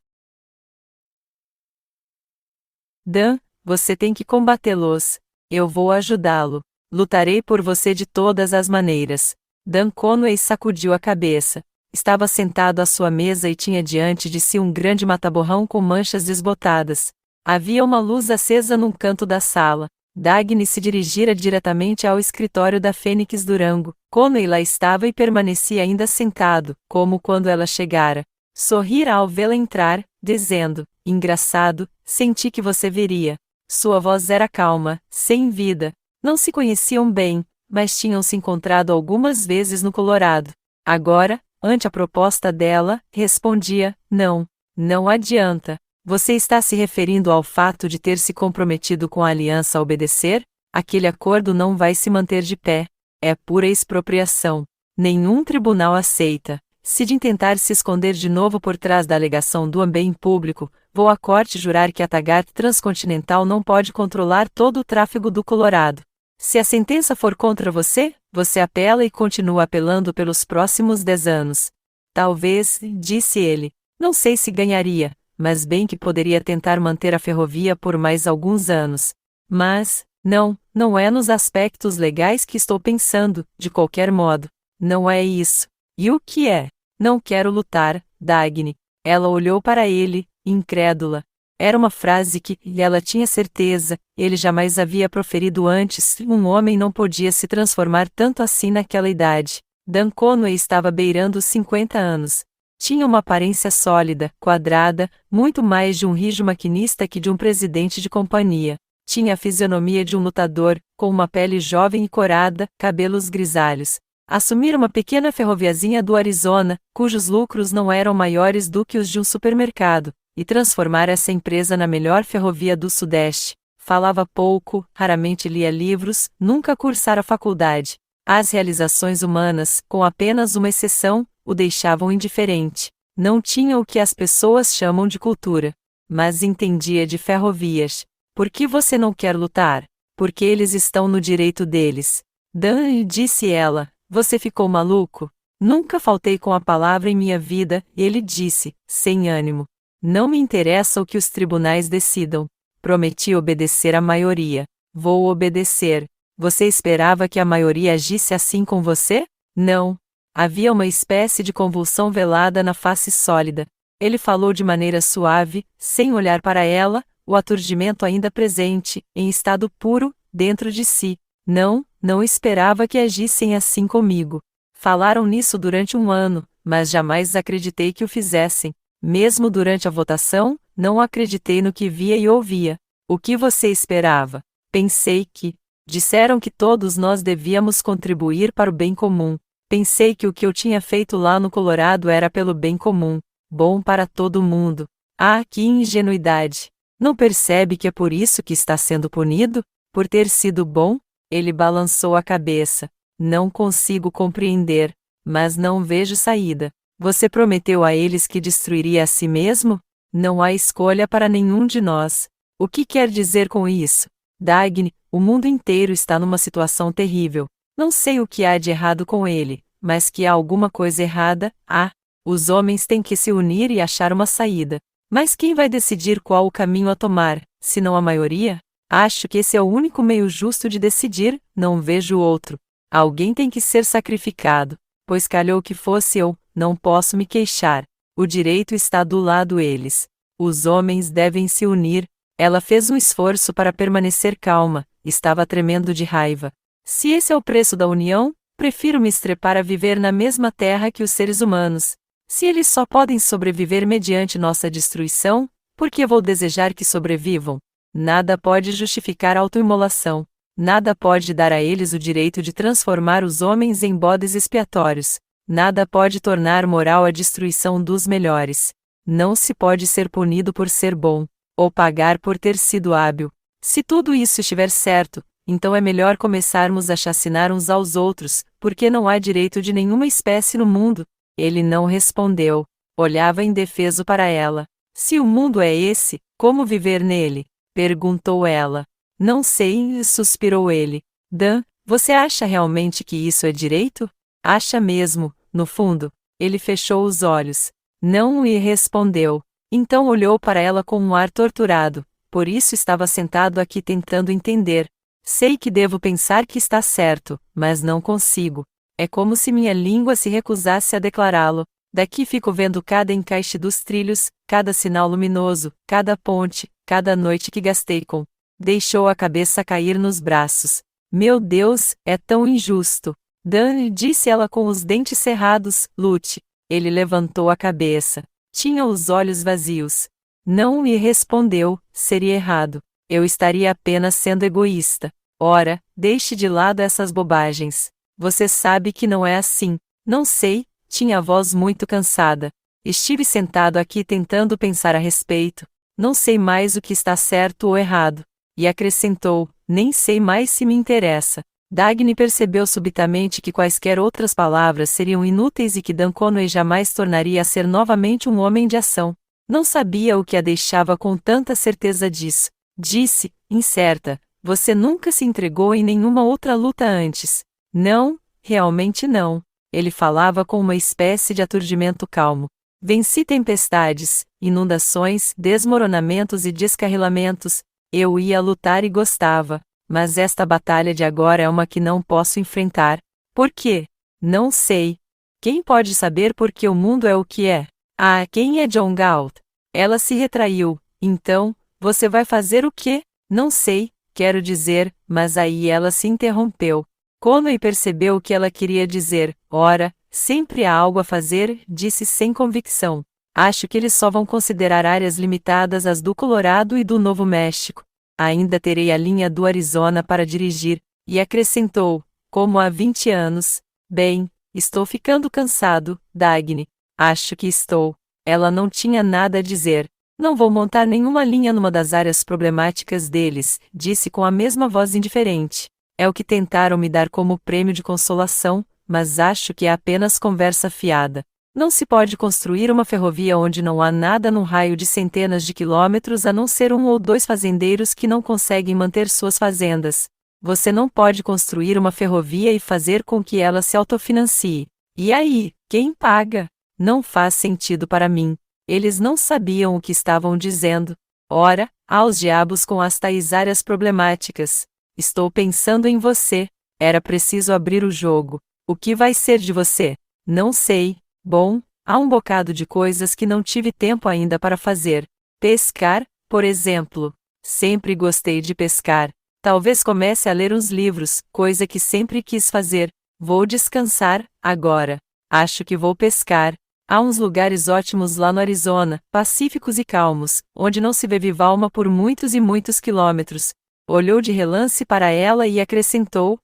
Dan, você tem que combatê-los. Eu vou ajudá-lo. Lutarei por você de todas as maneiras. Dan Conway sacudiu a cabeça. Estava sentado à sua mesa e tinha diante de si um grande mata-borrão com manchas desbotadas. Havia uma luz acesa num canto da sala. Dagny se dirigira diretamente ao escritório da Fênix Durango. Conway lá estava e permanecia ainda sentado, como quando ela chegara. Sorrira ao vê-la entrar, dizendo: engraçado, senti que você viria. Sua voz era calma, sem vida. Não se conheciam bem, mas tinham se encontrado algumas vezes no Colorado. Agora, ante a proposta dela, respondia: não adianta. Você está se referindo ao fato de ter se comprometido com a aliança a obedecer? Aquele acordo não vai se manter de pé. É pura expropriação. Nenhum tribunal aceita. Se de tentar se esconder de novo por trás da alegação do bem público, vou à corte jurar que a Taggart Transcontinental não pode controlar todo o tráfego do Colorado. Se a sentença for contra você, você apela e continua apelando pelos próximos 10 anos. Talvez, disse ele. Não sei se ganharia, mas bem que poderia tentar manter a ferrovia por mais alguns anos. Mas, não é nos aspectos legais que estou pensando, de qualquer modo. Não é isso. E o que é? Não quero lutar, Dagny. Ela olhou para ele, incrédula. Era uma frase que, ela tinha certeza, ele jamais havia proferido antes. Um homem não podia se transformar tanto assim naquela idade. Dan Conway estava beirando os 50 anos. Tinha uma aparência sólida, quadrada, muito mais de um rijo maquinista que de um presidente de companhia. Tinha a fisionomia de um lutador, com uma pele jovem e corada, cabelos grisalhos. Assumira uma pequena ferroviazinha do Arizona, cujos lucros não eram maiores do que os de um supermercado, e transformar essa empresa na melhor ferrovia do Sudeste. Falava pouco, raramente lia livros, nunca cursara faculdade. As realizações humanas, com apenas uma exceção, o deixavam indiferente. Não tinha o que as pessoas chamam de cultura. Mas entendia de ferrovias. Por que você não quer lutar? Porque eles estão no direito deles. Dan, disse ela, você ficou maluco? Nunca faltei com a palavra em minha vida, ele disse, sem ânimo. Não me interessa o que os tribunais decidam. Prometi obedecer à maioria. Vou obedecer. Você esperava que a maioria agisse assim com você? Não. Havia uma espécie de convulsão velada na face sólida. Ele falou de maneira suave, sem olhar para ela, o aturdimento ainda presente, em estado puro, dentro de si. Não esperava que agissem assim comigo. Falaram nisso durante 1 ano, mas jamais acreditei que o fizessem. Mesmo durante a votação, não acreditei no que via e ouvia. O que você esperava? Pensei que... Disseram que todos nós devíamos contribuir para o bem comum. Pensei que o que eu tinha feito lá no Colorado era pelo bem comum, bom para todo mundo. Ah, que ingenuidade! Não percebe que é por isso que está sendo punido? Por ter sido bom? Ele balançou a cabeça. Não consigo compreender, mas não vejo saída. Você prometeu a eles que destruiria a si mesmo? Não há escolha para nenhum de nós. O que quer dizer com isso? Dagny, o mundo inteiro está numa situação terrível. Não sei o que há de errado com ele, mas que há alguma coisa errada, há. Os homens têm que se unir e achar uma saída. Mas quem vai decidir qual o caminho a tomar, se não a maioria? Acho que esse é o único meio justo de decidir, não vejo outro. Alguém tem que ser sacrificado, pois calhou que fosse eu, não posso me queixar. O direito está do lado deles. Os homens devem se unir. Ela fez um esforço para permanecer calma, estava tremendo de raiva. Se esse é o preço da união, prefiro me estrepar a viver na mesma terra que os seres humanos. Se eles só podem sobreviver mediante nossa destruição, por que vou desejar que sobrevivam? Nada pode justificar a autoimolação. Nada pode dar a eles o direito de transformar os homens em bodes expiatórios. Nada pode tornar moral a destruição dos melhores. Não se pode ser punido por ser bom, ou pagar por ter sido hábil. Se tudo isso estiver certo, então é melhor começarmos a chacinar uns aos outros, porque não há direito de nenhuma espécie no mundo. Ele não respondeu. Olhava indefeso para ela. Se o mundo é esse, como viver nele? Perguntou ela. Não sei, suspirou ele. Dan, você acha realmente que isso é direito? Acha mesmo, no fundo. Ele fechou os olhos. Não lhe respondeu. Então olhou para ela com um ar torturado. Por isso estava sentado aqui tentando entender. Sei que devo pensar que está certo, mas não consigo. É como se minha língua se recusasse a declará-lo. Daqui fico vendo cada encaixe dos trilhos, cada sinal luminoso, cada ponte, cada noite que gastei com. Deixou a cabeça cair nos braços. Meu Deus, é tão injusto. Dan, disse ela com os dentes cerrados, lute. Ele levantou a cabeça. Tinha os olhos vazios. Não me respondeu, seria errado. Eu estaria apenas sendo egoísta. Ora, deixe de lado essas bobagens. Você sabe que não é assim. Não sei, tinha a voz muito cansada. Estive sentado aqui tentando pensar a respeito. Não sei mais o que está certo ou errado. E acrescentou, nem sei mais se me interessa. Dagny percebeu subitamente que quaisquer outras palavras seriam inúteis e que Dan Conway jamais tornaria a ser novamente um homem de ação. Não sabia o que a deixava com tanta certeza disso. Disse, incerta, você nunca se entregou em nenhuma outra luta antes. Não, realmente não. Ele falava com uma espécie de aturdimento calmo. Venci tempestades, inundações, desmoronamentos e descarrilamentos. Eu ia lutar e gostava, mas esta batalha de agora é uma que não posso enfrentar. Por quê? Não sei. Quem pode saber por que o mundo é o que é? Ah, quem é John Galt? Ela se retraiu. Então, você vai fazer o quê? Não sei, quero dizer, mas aí ela se interrompeu. Conway percebeu o que ela queria dizer. Ora, sempre há algo a fazer, disse sem convicção. Acho que eles só vão considerar áreas limitadas as do Colorado e do Novo México. Ainda terei a linha do Arizona para dirigir, e acrescentou, como há 20 anos. Bem, estou ficando cansado, Dagny. Acho que estou. Ela não tinha nada a dizer. Não vou montar nenhuma linha numa das áreas problemáticas deles, disse com a mesma voz indiferente. É o que tentaram me dar como prêmio de consolação, mas acho que é apenas conversa fiada. Não se pode construir uma ferrovia onde não há nada num raio de centenas de quilômetros a não ser um ou dois fazendeiros que não conseguem manter suas fazendas. Você não pode construir uma ferrovia e fazer com que ela se autofinancie. E aí, quem paga? Não faz sentido para mim. Eles não sabiam o que estavam dizendo. Ora, aos diabos com as tais áreas problemáticas. Estou pensando em você. Era preciso abrir o jogo. O que vai ser de você? Não sei. Bom, há um bocado de coisas que não tive tempo ainda para fazer. Pescar, por exemplo. Sempre gostei de pescar. Talvez comece a ler uns livros, coisa que sempre quis fazer. Vou descansar, agora. Acho que vou pescar. Há uns lugares ótimos lá no Arizona, pacíficos e calmos, onde não se vê viva alma por muitos e muitos quilômetros. Olhou de relance para ela e acrescentou: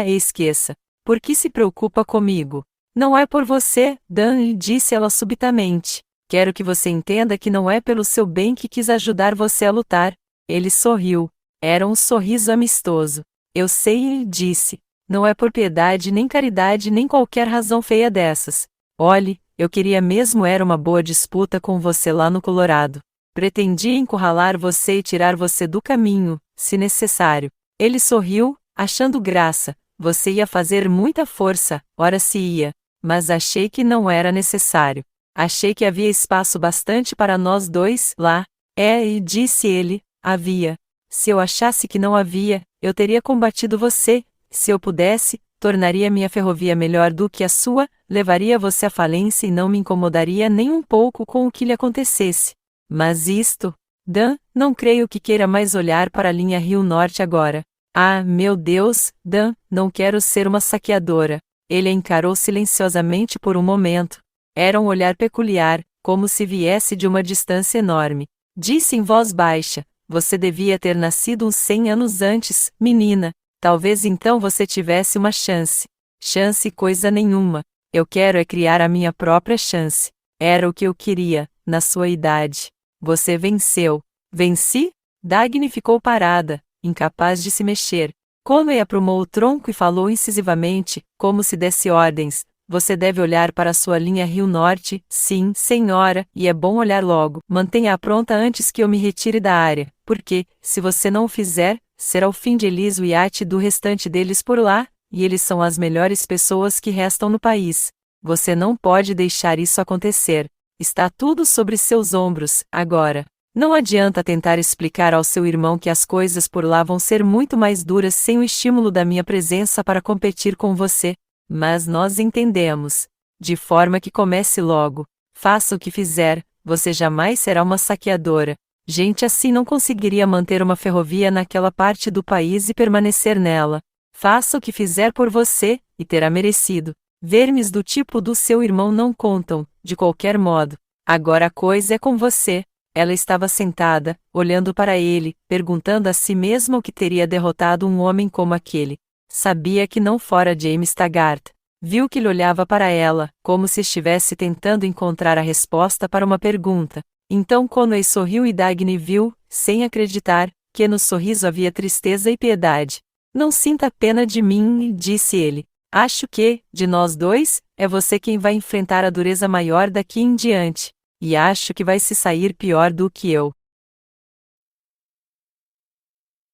esqueça. Por que se preocupa comigo? Não é por você, Dan, disse ela subitamente. Quero que você entenda que não é pelo seu bem que quis ajudar você a lutar. Ele sorriu. Era um sorriso amistoso. Eu sei, disse. Não é por piedade nem caridade nem qualquer razão feia dessas. Olhe, eu queria mesmo era uma boa disputa com você lá no Colorado. Pretendia encurralar você e tirar você do caminho, se necessário. Ele sorriu, achando graça. Você ia fazer muita força, ora se ia. Mas achei que não era necessário. Achei que havia espaço bastante para nós dois lá. E disse ele, havia. Se eu achasse que não havia, eu teria combatido você. Se eu pudesse, tornaria minha ferrovia melhor do que a sua, levaria você à falência e não me incomodaria nem um pouco com o que lhe acontecesse. Mas isto, Dan, não creio que queira mais olhar para a linha Rio Norte agora. Ah, meu Deus, Dan, não quero ser uma saqueadora. Ele a encarou silenciosamente por um momento. Era um olhar peculiar, como se viesse de uma distância enorme. Disse em voz baixa: você devia ter nascido uns 100 anos antes, menina. Talvez então você tivesse uma chance. Chance coisa nenhuma. Eu quero é criar a minha própria chance. Era o que eu queria, na sua idade. Você venceu. Venci? Dagny ficou parada, incapaz de se mexer. Conway aprumou o tronco e falou incisivamente, como se desse ordens. Você deve olhar para a sua linha Rio Norte, sim, senhora, e é bom olhar logo. Mantenha-a pronta antes que eu me retire da área, porque, se você não o fizer, será o fim de Elis e Wyatt e do restante deles por lá, e eles são as melhores pessoas que restam no país. Você não pode deixar isso acontecer. Está tudo sobre seus ombros, agora. Não adianta tentar explicar ao seu irmão que as coisas por lá vão ser muito mais duras sem o estímulo da minha presença para competir com você. Mas nós entendemos. De forma que comece logo. Faça o que fizer, você jamais será uma saqueadora. Gente assim não conseguiria manter uma ferrovia naquela parte do país e permanecer nela. Faça o que fizer por você, e terá merecido. Vermes do tipo do seu irmão não contam, de qualquer modo. Agora a coisa é com você. Ela estava sentada, olhando para ele, perguntando a si mesma o que teria derrotado um homem como aquele. Sabia que não fora James Taggart. Viu que ele olhava para ela, como se estivesse tentando encontrar a resposta para uma pergunta. Então Conway sorriu e Dagny viu, sem acreditar, que no sorriso havia tristeza e piedade. Não sinta pena de mim, disse ele. Acho que, de nós dois, é você quem vai enfrentar a dureza maior daqui em diante. E acho que vai se sair pior do que eu.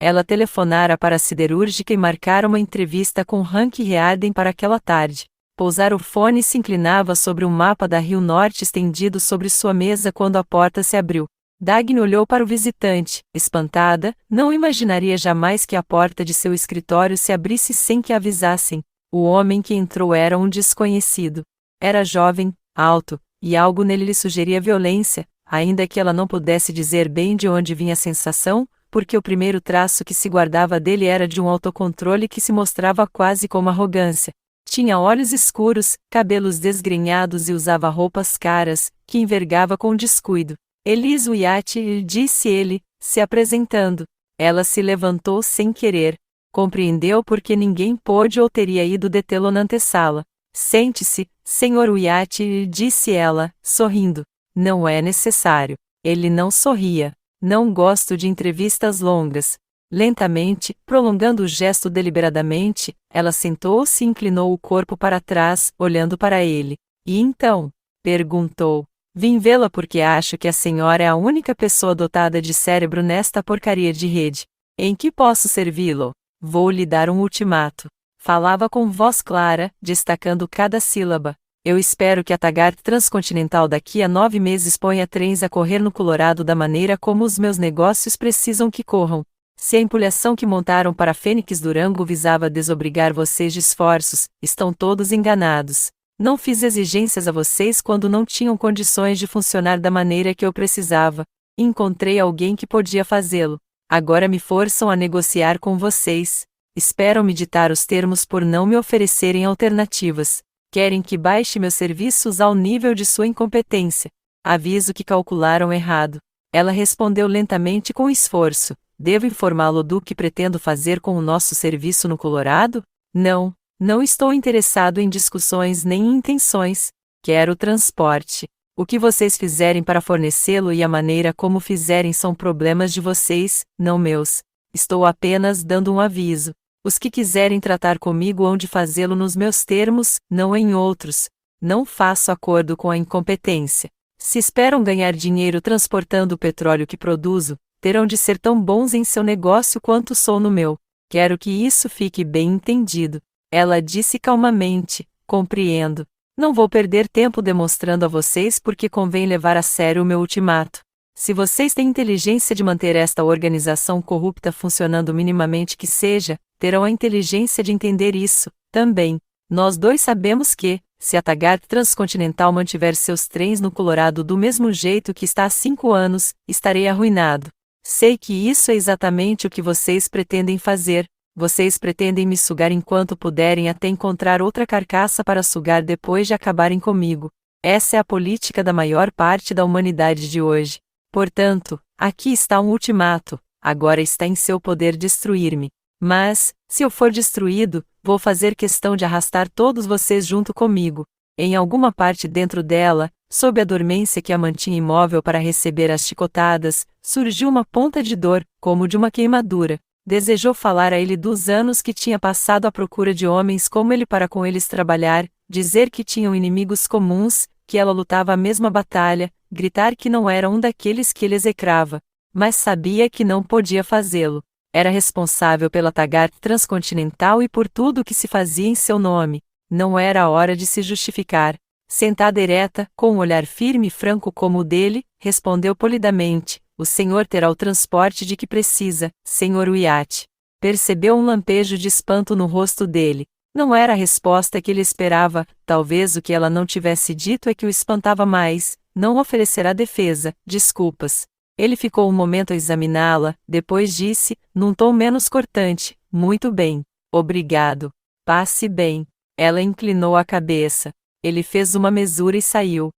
Ela telefonara para a siderúrgica e marcara uma entrevista com Hank Rearden para aquela tarde. Pousara o fone e se inclinava sobre um mapa da Rio Norte estendido sobre sua mesa quando a porta se abriu. Dagny olhou para o visitante, espantada, não imaginaria jamais que a porta de seu escritório se abrisse sem que a avisassem. O homem que entrou era um desconhecido. Era jovem, alto, e algo nele lhe sugeria violência, ainda que ela não pudesse dizer bem de onde vinha a sensação, porque o primeiro traço que se guardava dele era de um autocontrole que se mostrava quase como arrogância. Tinha olhos escuros, cabelos desgrenhados e usava roupas caras, que envergava com descuido. Elis Wyatt, disse ele, se apresentando. Ela se levantou sem querer. Compreendeu porque ninguém pôde ou teria ido detê-lo na antessala. Sente-se, Sr. Wyatt, disse ela, sorrindo. Não é necessário. Ele não sorria. Não gosto de entrevistas longas. Lentamente, prolongando o gesto deliberadamente, ela sentou-se e inclinou o corpo para trás, olhando para ele. E então? Perguntou. Vim vê-la porque acho que a senhora é a única pessoa dotada de cérebro nesta porcaria de rede. Em que posso servi-lo? Vou lhe dar um ultimato. Falava com voz clara, destacando cada sílaba. Eu espero que a Taggart Transcontinental daqui a 9 meses ponha trens a correr no Colorado da maneira como os meus negócios precisam que corram. Se a empulhação que montaram para Fênix Durango visava desobrigar vocês de esforços, estão todos enganados. Não fiz exigências a vocês quando não tinham condições de funcionar da maneira que eu precisava. Encontrei alguém que podia fazê-lo. Agora me forçam a negociar com vocês. Esperam me ditar os termos por não me oferecerem alternativas. Querem que baixe meus serviços ao nível de sua incompetência. Aviso que calcularam errado. Ela respondeu lentamente com esforço. Devo informá-lo do que pretendo fazer com o nosso serviço no Colorado? Não, não estou interessado em discussões nem em intenções. Quero transporte. O que vocês fizerem para fornecê-lo e a maneira como fizerem são problemas de vocês, não meus. Estou apenas dando um aviso. Os que quiserem tratar comigo hão de fazê-lo nos meus termos, não em outros. Não faço acordo com a incompetência. Se esperam ganhar dinheiro transportando o petróleo que produzo, terão de ser tão bons em seu negócio quanto sou no meu. Quero que isso fique bem entendido. Ela disse calmamente: compreendo. Não vou perder tempo demonstrando a vocês porque convém levar a sério o meu ultimato. Se vocês têm inteligência de manter esta organização corrupta funcionando minimamente que seja, terão a inteligência de entender isso, também. Nós dois sabemos que, se a Taggart Transcontinental mantiver seus trens no Colorado do mesmo jeito que está há 5 anos, estarei arruinado. Sei que isso é exatamente o que vocês pretendem fazer. Vocês pretendem me sugar enquanto puderem até encontrar outra carcaça para sugar depois de acabarem comigo. Essa é a política da maior parte da humanidade de hoje. Portanto, aqui está um ultimato. Agora está em seu poder destruir-me. Mas, se eu for destruído, vou fazer questão de arrastar todos vocês junto comigo. Em alguma parte dentro dela, sob a dormência que a mantinha imóvel para receber as chicotadas, surgiu uma ponta de dor, como de uma queimadura. Desejou falar a ele dos anos que tinha passado à procura de homens como ele para com eles trabalhar, dizer que tinham inimigos comuns, que ela lutava a mesma batalha, gritar que não era um daqueles que ele execrava. Mas sabia que não podia fazê-lo. Era responsável pela Taggart Transcontinental e por tudo o que se fazia em seu nome. Não era a hora de se justificar. Sentada ereta, com um olhar firme e franco como o dele, respondeu polidamente: o senhor terá o transporte de que precisa, senhor Wyatt. Percebeu um lampejo de espanto no rosto dele. Não era a resposta que ele esperava, talvez o que ela não tivesse dito é que o espantava mais: não oferecerá defesa, desculpas. Ele ficou um momento a examiná-la, depois disse, num tom menos cortante: muito bem. Obrigado. Passe bem. Ela inclinou a cabeça. Ele fez uma mesura e saiu.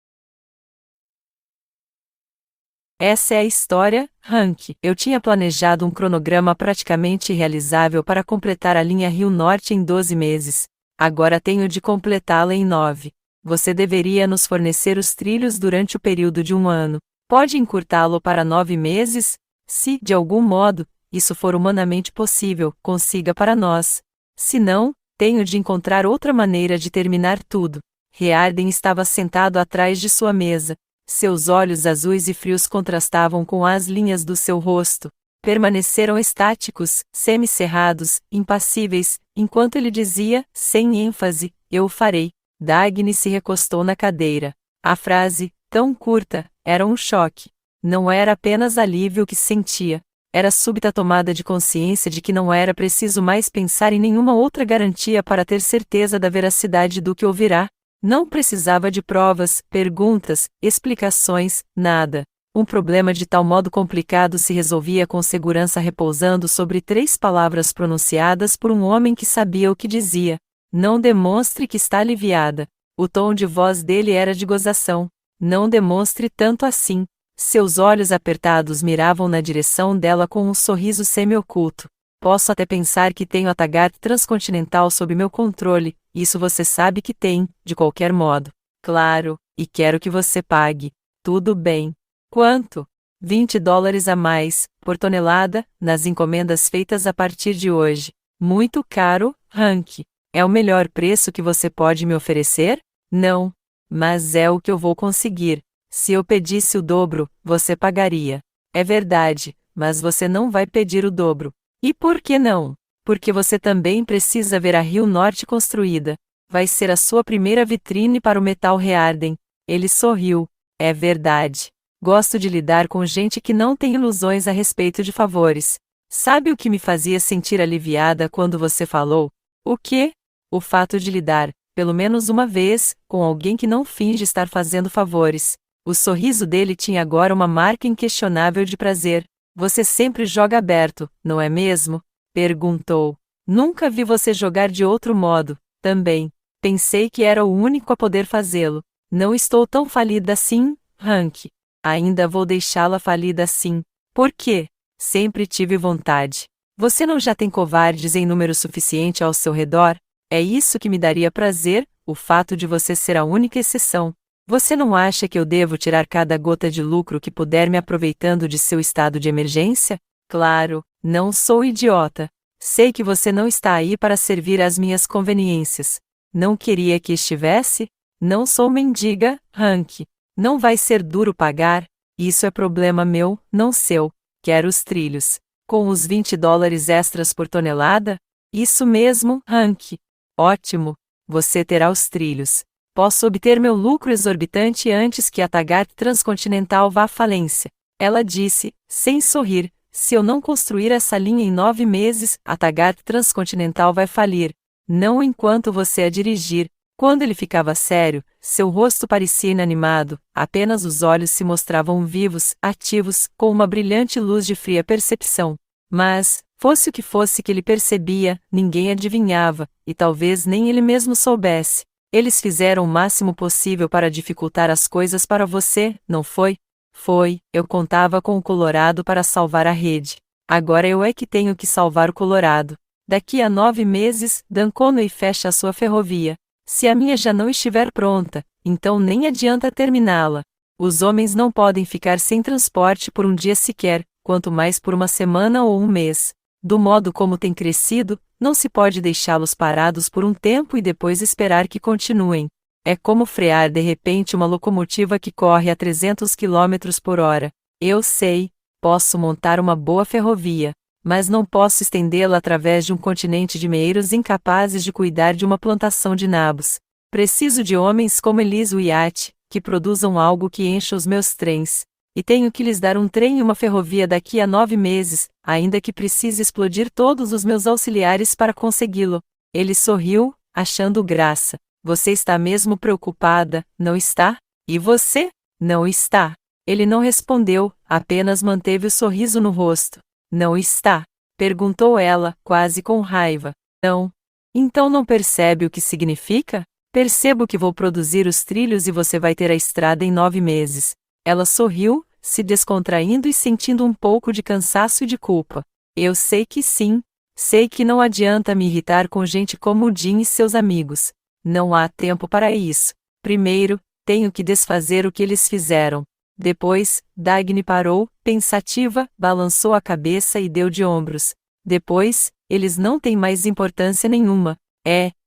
Essa é a história, Hank. Eu tinha planejado um cronograma praticamente irrealizável para completar a linha Rio Norte em 12 meses. Agora tenho de completá-la em 9. Você deveria nos fornecer os trilhos durante o período de 1 ano. Pode encurtá-lo para 9 meses? Se, de algum modo, isso for humanamente possível, consiga para nós. Se não, tenho de encontrar outra maneira de terminar tudo. Riarden estava sentado atrás de sua mesa. Seus olhos azuis e frios contrastavam com as linhas do seu rosto. Permaneceram estáticos, semicerrados, impassíveis, enquanto ele dizia, sem ênfase: eu o farei. Dagny se recostou na cadeira. A frase, tão curta, era um choque. Não era apenas alívio que sentia. Era súbita tomada de consciência de que não era preciso mais pensar em nenhuma outra garantia para ter certeza da veracidade do que ouvirá. Não precisava de provas, perguntas, explicações, nada. Um problema de tal modo complicado se resolvia com segurança repousando sobre 3 palavras pronunciadas por um homem que sabia o que dizia. Não demonstre que está aliviada. O tom de voz dele era de gozação. Não demonstre tanto assim. Seus olhos apertados miravam na direção dela com um sorriso semi-oculto. Posso até pensar que tenho a Taggart Transcontinental sob meu controle, isso você sabe que tem, de qualquer modo. Claro, e quero que você pague. Tudo bem. Quanto? $20 a mais, por tonelada, nas encomendas feitas a partir de hoje. Muito caro, Hank. É o melhor preço que você pode me oferecer? Não. Mas é o que eu vou conseguir. Se eu pedisse o dobro, você pagaria. É verdade, mas você não vai pedir o dobro. E por que não? Porque você também precisa ver a Rio Norte construída. Vai ser a sua primeira vitrine para o metal Riarden. Ele sorriu. É verdade. Gosto de lidar com gente que não tem ilusões a respeito de favores. Sabe o que me fazia sentir aliviada quando você falou? O quê? O fato de lidar, pelo menos uma vez, com alguém que não finge estar fazendo favores. O sorriso dele tinha agora uma marca inquestionável de prazer. Você sempre joga aberto, não é mesmo? Perguntou. Nunca vi você jogar de outro modo, também. Pensei que era o único a poder fazê-lo. Não estou tão falida assim, Hank. Ainda vou deixá-la falida assim. Por quê? Sempre tive vontade. Você não já tem covardes em número suficiente ao seu redor? É isso que me daria prazer, o fato de você ser a única exceção. Você não acha que eu devo tirar cada gota de lucro que puder me aproveitando de seu estado de emergência? Claro, não sou idiota. Sei que você não está aí para servir às minhas conveniências. Não queria que estivesse? Não sou mendiga, Hank. Não vai ser duro pagar? Isso é problema meu, não seu. Quero os trilhos. Com os $20 extras por tonelada? Isso mesmo, Hank. Ótimo. Você terá os trilhos. Posso obter meu lucro exorbitante antes que a Taggart Transcontinental vá à falência. Ela disse, sem sorrir, se eu não construir essa linha em 9 meses, a Taggart Transcontinental vai falir. Não enquanto você a dirigir. Quando ele ficava sério, seu rosto parecia inanimado, apenas os olhos se mostravam vivos, ativos, com uma brilhante luz de fria percepção. Mas, fosse o que fosse que ele percebia, ninguém adivinhava, e talvez nem ele mesmo soubesse. Eles fizeram o máximo possível para dificultar as coisas para você, não foi? Foi, eu contava com o Colorado para salvar a rede. Agora eu é que tenho que salvar o Colorado. Daqui a 9 meses, Dan Conway fecha a sua ferrovia. Se a minha já não estiver pronta, então nem adianta terminá-la. Os homens não podem ficar sem transporte por um dia sequer, quanto mais por uma semana ou um mês. Do modo como tem crescido, não se pode deixá-los parados por um tempo e depois esperar que continuem. É como frear de repente uma locomotiva que corre a 300 km por hora. Eu sei, posso montar uma boa ferrovia, mas não posso estendê-la através de um continente de meeiros incapazes de cuidar de uma plantação de nabos. Preciso de homens como Elise Wyatt, que produzam algo que encha os meus trens. E tenho que lhes dar um trem e uma ferrovia daqui a 9 meses, ainda que precise explodir todos os meus auxiliares para consegui-lo. Ele sorriu, achando graça. Você está mesmo preocupada, não está? E você? Não está. Ele não respondeu, apenas manteve o sorriso no rosto. Não está? Perguntou ela, quase com raiva. Não. Então não percebe o que significa? Percebo que vou produzir os trilhos e você vai ter a estrada em 9 meses. Ela sorriu, se descontraindo e sentindo um pouco de cansaço e de culpa. Eu sei que sim. Sei que não adianta me irritar com gente como o Jim e seus amigos. Não há tempo para isso. Primeiro, tenho que desfazer o que eles fizeram. Depois, Dagny parou, pensativa, balançou a cabeça e deu de ombros. Depois, eles não têm mais importância nenhuma.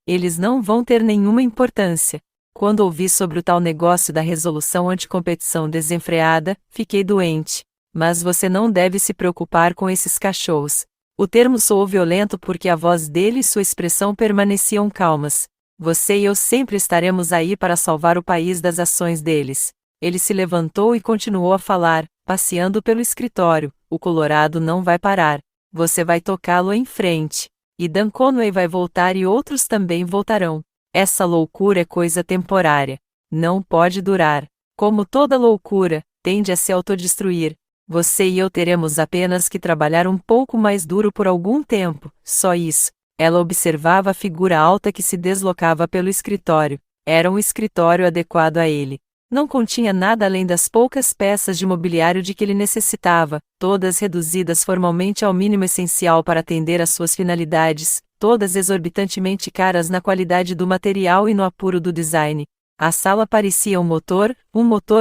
Eles não vão ter nenhuma importância. Quando ouvi sobre o tal negócio da resolução anticompetição desenfreada, fiquei doente. Mas você não deve se preocupar com esses cachorros. O termo soou violento porque a voz dele e sua expressão permaneciam calmas. Você e eu sempre estaremos aí para salvar o país das ações deles. Ele se levantou e continuou a falar, passeando pelo escritório. O Colorado não vai parar. Você vai tocá-lo em frente. E Dan Conway vai voltar e outros também voltarão. Essa loucura é coisa temporária. Não pode durar. Como toda loucura, tende a se autodestruir. Você e eu teremos apenas que trabalhar um pouco mais duro por algum tempo, só isso. Ela observava a figura alta que se deslocava pelo escritório. Era um escritório adequado a ele. Não continha nada além das poucas peças de mobiliário de que ele necessitava, todas reduzidas formalmente ao mínimo essencial para atender às suas finalidades, todas exorbitantemente caras na qualidade do material e no apuro do design. A sala parecia um motor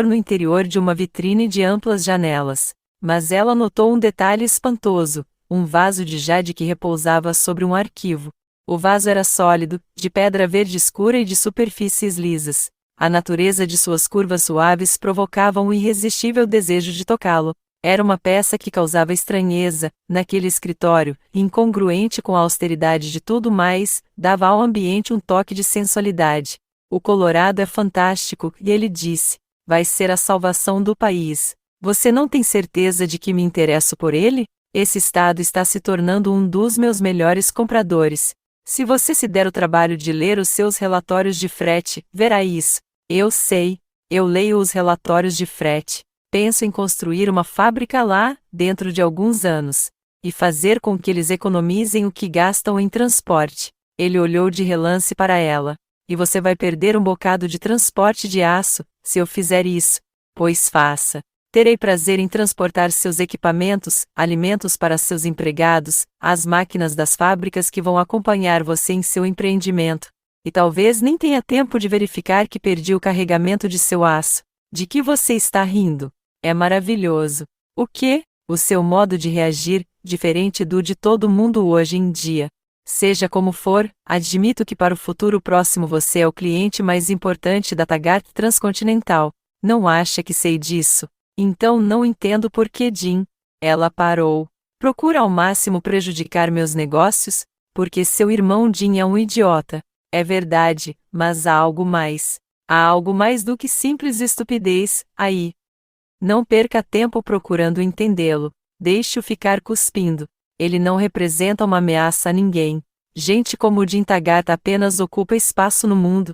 no interior de uma vitrine de amplas janelas. Mas ela notou um detalhe espantoso, um vaso de jade que repousava sobre um arquivo. O vaso era sólido, de pedra verde escura e de superfícies lisas. A natureza de suas curvas suaves provocava um irresistível desejo de tocá-lo. Era uma peça que causava estranheza, naquele escritório, incongruente com a austeridade de tudo mais, dava ao ambiente um toque de sensualidade. O Colorado é fantástico, e ele disse, vai ser a salvação do país. Você não tem certeza de que me interesso por ele? Esse estado está se tornando um dos meus melhores compradores. Se você se der o trabalho de ler os seus relatórios de frete, verá isso. Eu sei, eu leio os relatórios de frete. Penso em construir uma fábrica lá, dentro de alguns anos, e fazer com que eles economizem o que gastam em transporte. Ele olhou de relance para ela. E você vai perder um bocado de transporte de aço, se eu fizer isso. Pois faça. Terei prazer em transportar seus equipamentos, alimentos para seus empregados, as máquinas das fábricas que vão acompanhar você em seu empreendimento. E talvez nem tenha tempo de verificar que perdi o carregamento de seu aço. De que você está rindo? É maravilhoso. O quê? O seu modo de reagir, diferente do de todo mundo hoje em dia. Seja como for, admito que para o futuro próximo você é o cliente mais importante da Taggart Transcontinental. Não acha que sei disso? Então não entendo por que Jim. Ela parou. Procura ao máximo prejudicar meus negócios? Porque seu irmão Jim é um idiota. É verdade, mas há algo mais. Há algo mais do que simples estupidez, aí. Não perca tempo procurando entendê-lo. Deixe-o ficar cuspindo. Ele não representa uma ameaça a ninguém. Gente como o Jim Taggart apenas ocupa espaço no mundo.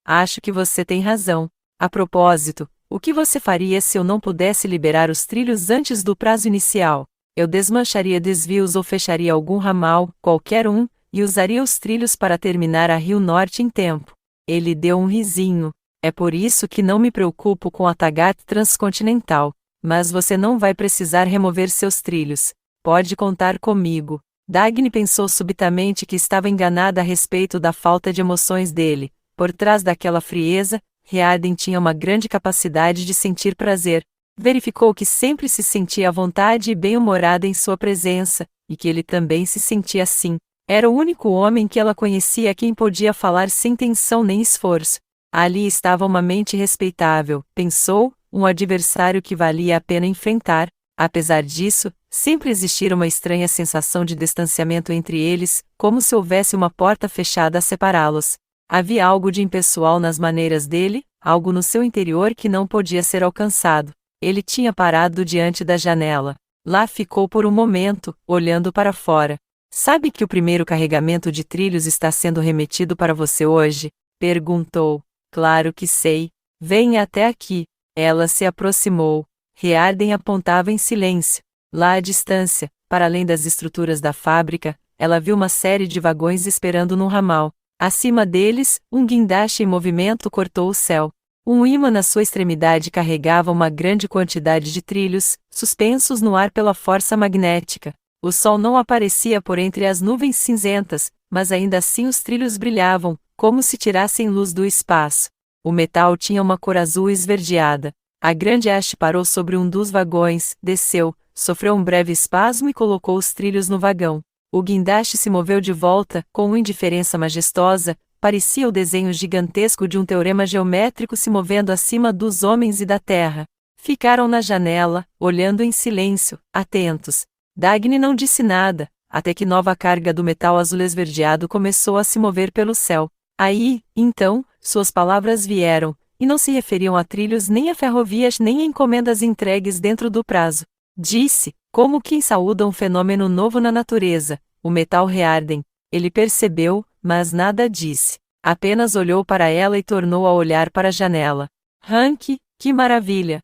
Acho que você tem razão. A propósito, o que você faria se eu não pudesse liberar os trilhos antes do prazo inicial? Eu desmancharia desvios ou fecharia algum ramal, qualquer um, e usaria os trilhos para terminar a Rio Norte em tempo. Ele deu um risinho. É por isso que não me preocupo com a Taggart Transcontinental. Mas você não vai precisar remover seus trilhos. Pode contar comigo. Dagny pensou subitamente que estava enganada a respeito da falta de emoções dele. Por trás daquela frieza, Riordan tinha uma grande capacidade de sentir prazer. Verificou que sempre se sentia à vontade e bem-humorada em sua presença, e que ele também se sentia assim. Era o único homem que ela conhecia a quem podia falar sem tensão nem esforço. Ali estava uma mente respeitável, pensou, um adversário que valia a pena enfrentar. Apesar disso, sempre existira uma estranha sensação de distanciamento entre eles, como se houvesse uma porta fechada a separá-los. Havia algo de impessoal nas maneiras dele, algo no seu interior que não podia ser alcançado. Ele tinha parado diante da janela. Lá ficou por um momento, olhando para fora. Sabe que o primeiro carregamento de trilhos está sendo remetido para você hoje? Perguntou. Claro que sei. Venha até aqui. Ela se aproximou. Riordan apontava em silêncio. Lá à distância, para além das estruturas da fábrica, ela viu uma série de vagões esperando num ramal. Acima deles, um guindaste em movimento cortou o céu. Um ímã na sua extremidade carregava uma grande quantidade de trilhos, suspensos no ar pela força magnética. O sol não aparecia por entre as nuvens cinzentas, mas ainda assim os trilhos brilhavam, como se tirassem luz do espaço. O metal tinha uma cor azul esverdeada. A grande haste parou sobre um dos vagões, desceu, sofreu um breve espasmo e colocou os trilhos no vagão. O guindaste se moveu de volta, com uma indiferença majestosa, parecia o desenho gigantesco de um teorema geométrico se movendo acima dos homens e da terra. Ficaram na janela, olhando em silêncio, atentos. Dagny não disse nada, até que nova carga do metal azul esverdeado começou a se mover pelo céu. Aí, então, suas palavras vieram, e não se referiam a trilhos nem a ferrovias nem a encomendas entregues dentro do prazo. Disse, como quem saúda um fenômeno novo na natureza, o metal Riordan. Ele percebeu, mas nada disse. Apenas olhou para ela e tornou a olhar para a janela. Hank, que maravilha!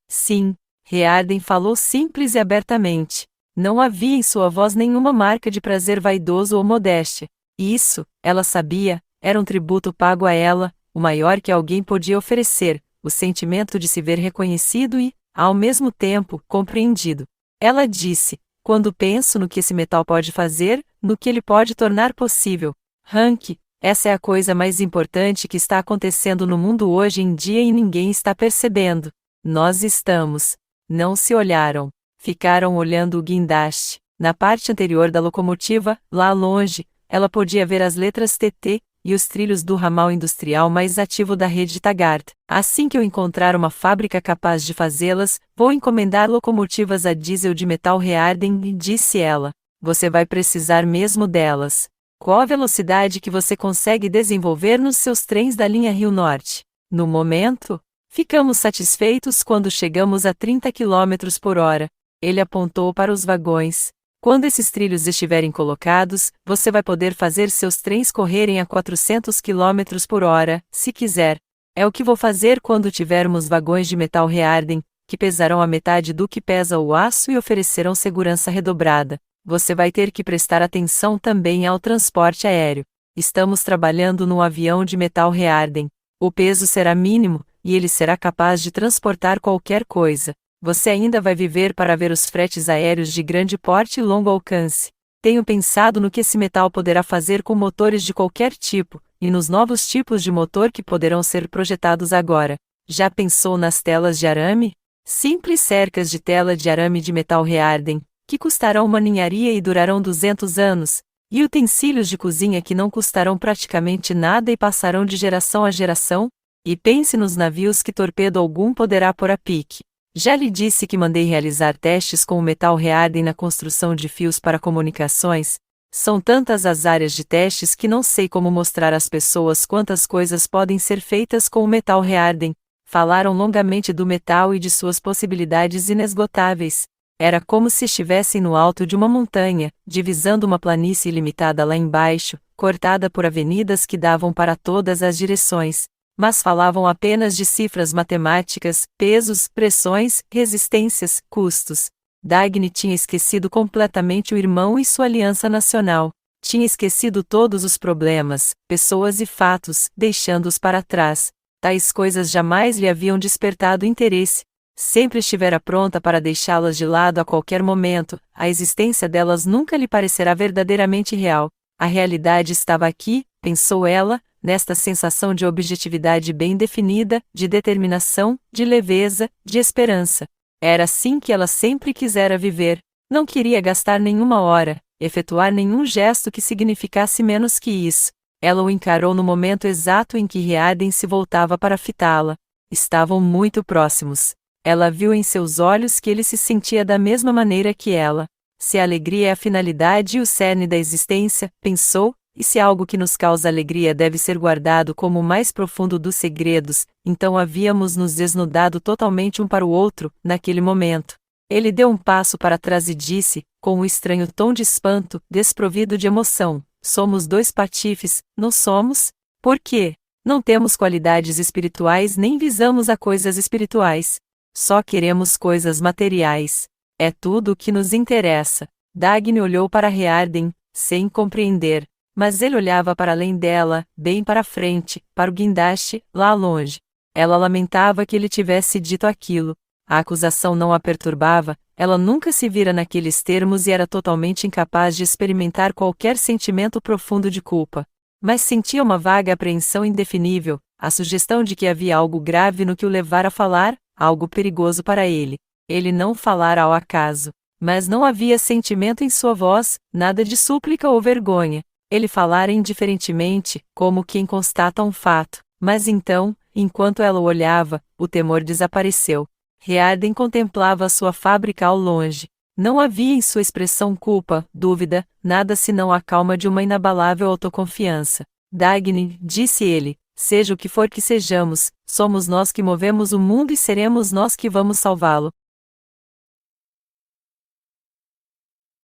Sim. Riordan falou simples e abertamente. Não havia em sua voz nenhuma marca de prazer vaidoso ou modéstia. Isso, ela sabia, era um tributo pago a ela, o maior que alguém podia oferecer, o sentimento de se ver reconhecido e, ao mesmo tempo, compreendido. Ela disse, quando penso no que esse metal pode fazer, no que ele pode tornar possível. Hank, essa é a coisa mais importante que está acontecendo no mundo hoje em dia e ninguém está percebendo. Nós estamos. Não se olharam. Ficaram olhando o guindaste. Na parte anterior da locomotiva, lá longe, ela podia ver as letras TT e os trilhos do ramal industrial mais ativo da rede Taggart. Assim que eu encontrar uma fábrica capaz de fazê-las, vou encomendar locomotivas a diesel de metal Riordan, disse ela. Você vai precisar mesmo delas. Qual a velocidade que você consegue desenvolver nos seus trens da linha Rio Norte? No momento, ficamos satisfeitos quando chegamos a 30 km por hora. Ele apontou para os vagões. Quando esses trilhos estiverem colocados, você vai poder fazer seus trens correrem a 400 km por hora, se quiser. É o que vou fazer quando tivermos vagões de metal Riordan, que pesarão a metade do que pesa o aço e oferecerão segurança redobrada. Você vai ter que prestar atenção também ao transporte aéreo. Estamos trabalhando num avião de metal Riordan. O peso será mínimo, e ele será capaz de transportar qualquer coisa. Você ainda vai viver para ver os fretes aéreos de grande porte e longo alcance. Tenho pensado no que esse metal poderá fazer com motores de qualquer tipo, e nos novos tipos de motor que poderão ser projetados agora. Já pensou nas telas de arame? Simples cercas de tela de arame de metal Rearden, que custarão uma ninharia e durarão 200 anos, e utensílios de cozinha que não custarão praticamente nada e passarão de geração a geração? E pense nos navios que torpedo algum poderá pôr a pique. Já lhe disse que mandei realizar testes com o metal Rearden na construção de fios para comunicações. São tantas as áreas de testes que não sei como mostrar às pessoas quantas coisas podem ser feitas com o metal Rearden. Falaram longamente do metal e de suas possibilidades inesgotáveis. Era como se estivessem no alto de uma montanha, divisando uma planície ilimitada lá embaixo, cortada por avenidas que davam para todas as direções. Mas falavam apenas de cifras matemáticas, pesos, pressões, resistências, custos. Dagny tinha esquecido completamente o irmão e sua aliança nacional. Tinha esquecido todos os problemas, pessoas e fatos, deixando-os para trás. Tais coisas jamais lhe haviam despertado interesse. Sempre estivera pronta para deixá-las de lado a qualquer momento, a existência delas nunca lhe parecerá verdadeiramente real. A realidade estava aqui, pensou ela, nesta sensação de objetividade bem definida, de determinação, de leveza, de esperança. Era assim que ela sempre quisera viver. Não queria gastar nenhuma hora, efetuar nenhum gesto que significasse menos que isso. Ela o encarou no momento exato em que Rearden se voltava para fitá-la. Estavam muito próximos. Ela viu em seus olhos que ele se sentia da mesma maneira que ela. Se a alegria é a finalidade e o cerne da existência, pensou, e se algo que nos causa alegria deve ser guardado como o mais profundo dos segredos, então havíamos nos desnudado totalmente um para o outro, naquele momento. Ele deu um passo para trás e disse, com um estranho tom de espanto, desprovido de emoção: somos dois patifes, não somos? Por quê? Não temos qualidades espirituais nem visamos a coisas espirituais. Só queremos coisas materiais. É tudo o que nos interessa. Dagny olhou para Rearden, sem compreender. Mas ele olhava para além dela, bem para frente, para o guindaste, lá longe. Ela lamentava que ele tivesse dito aquilo. A acusação não a perturbava, ela nunca se vira naqueles termos e era totalmente incapaz de experimentar qualquer sentimento profundo de culpa. Mas sentia uma vaga apreensão indefinível, a sugestão de que havia algo grave no que o levara a falar, algo perigoso para ele. Ele não falara ao acaso. Mas não havia sentimento em sua voz, nada de súplica ou vergonha. Ele falara indiferentemente, como quem constata um fato. Mas então, enquanto ela o olhava, o temor desapareceu. Rearden contemplava a sua fábrica ao longe. Não havia em sua expressão culpa, dúvida, nada senão a calma de uma inabalável autoconfiança. Dagny, disse ele, seja o que for que sejamos, somos nós que movemos o mundo e seremos nós que vamos salvá-lo.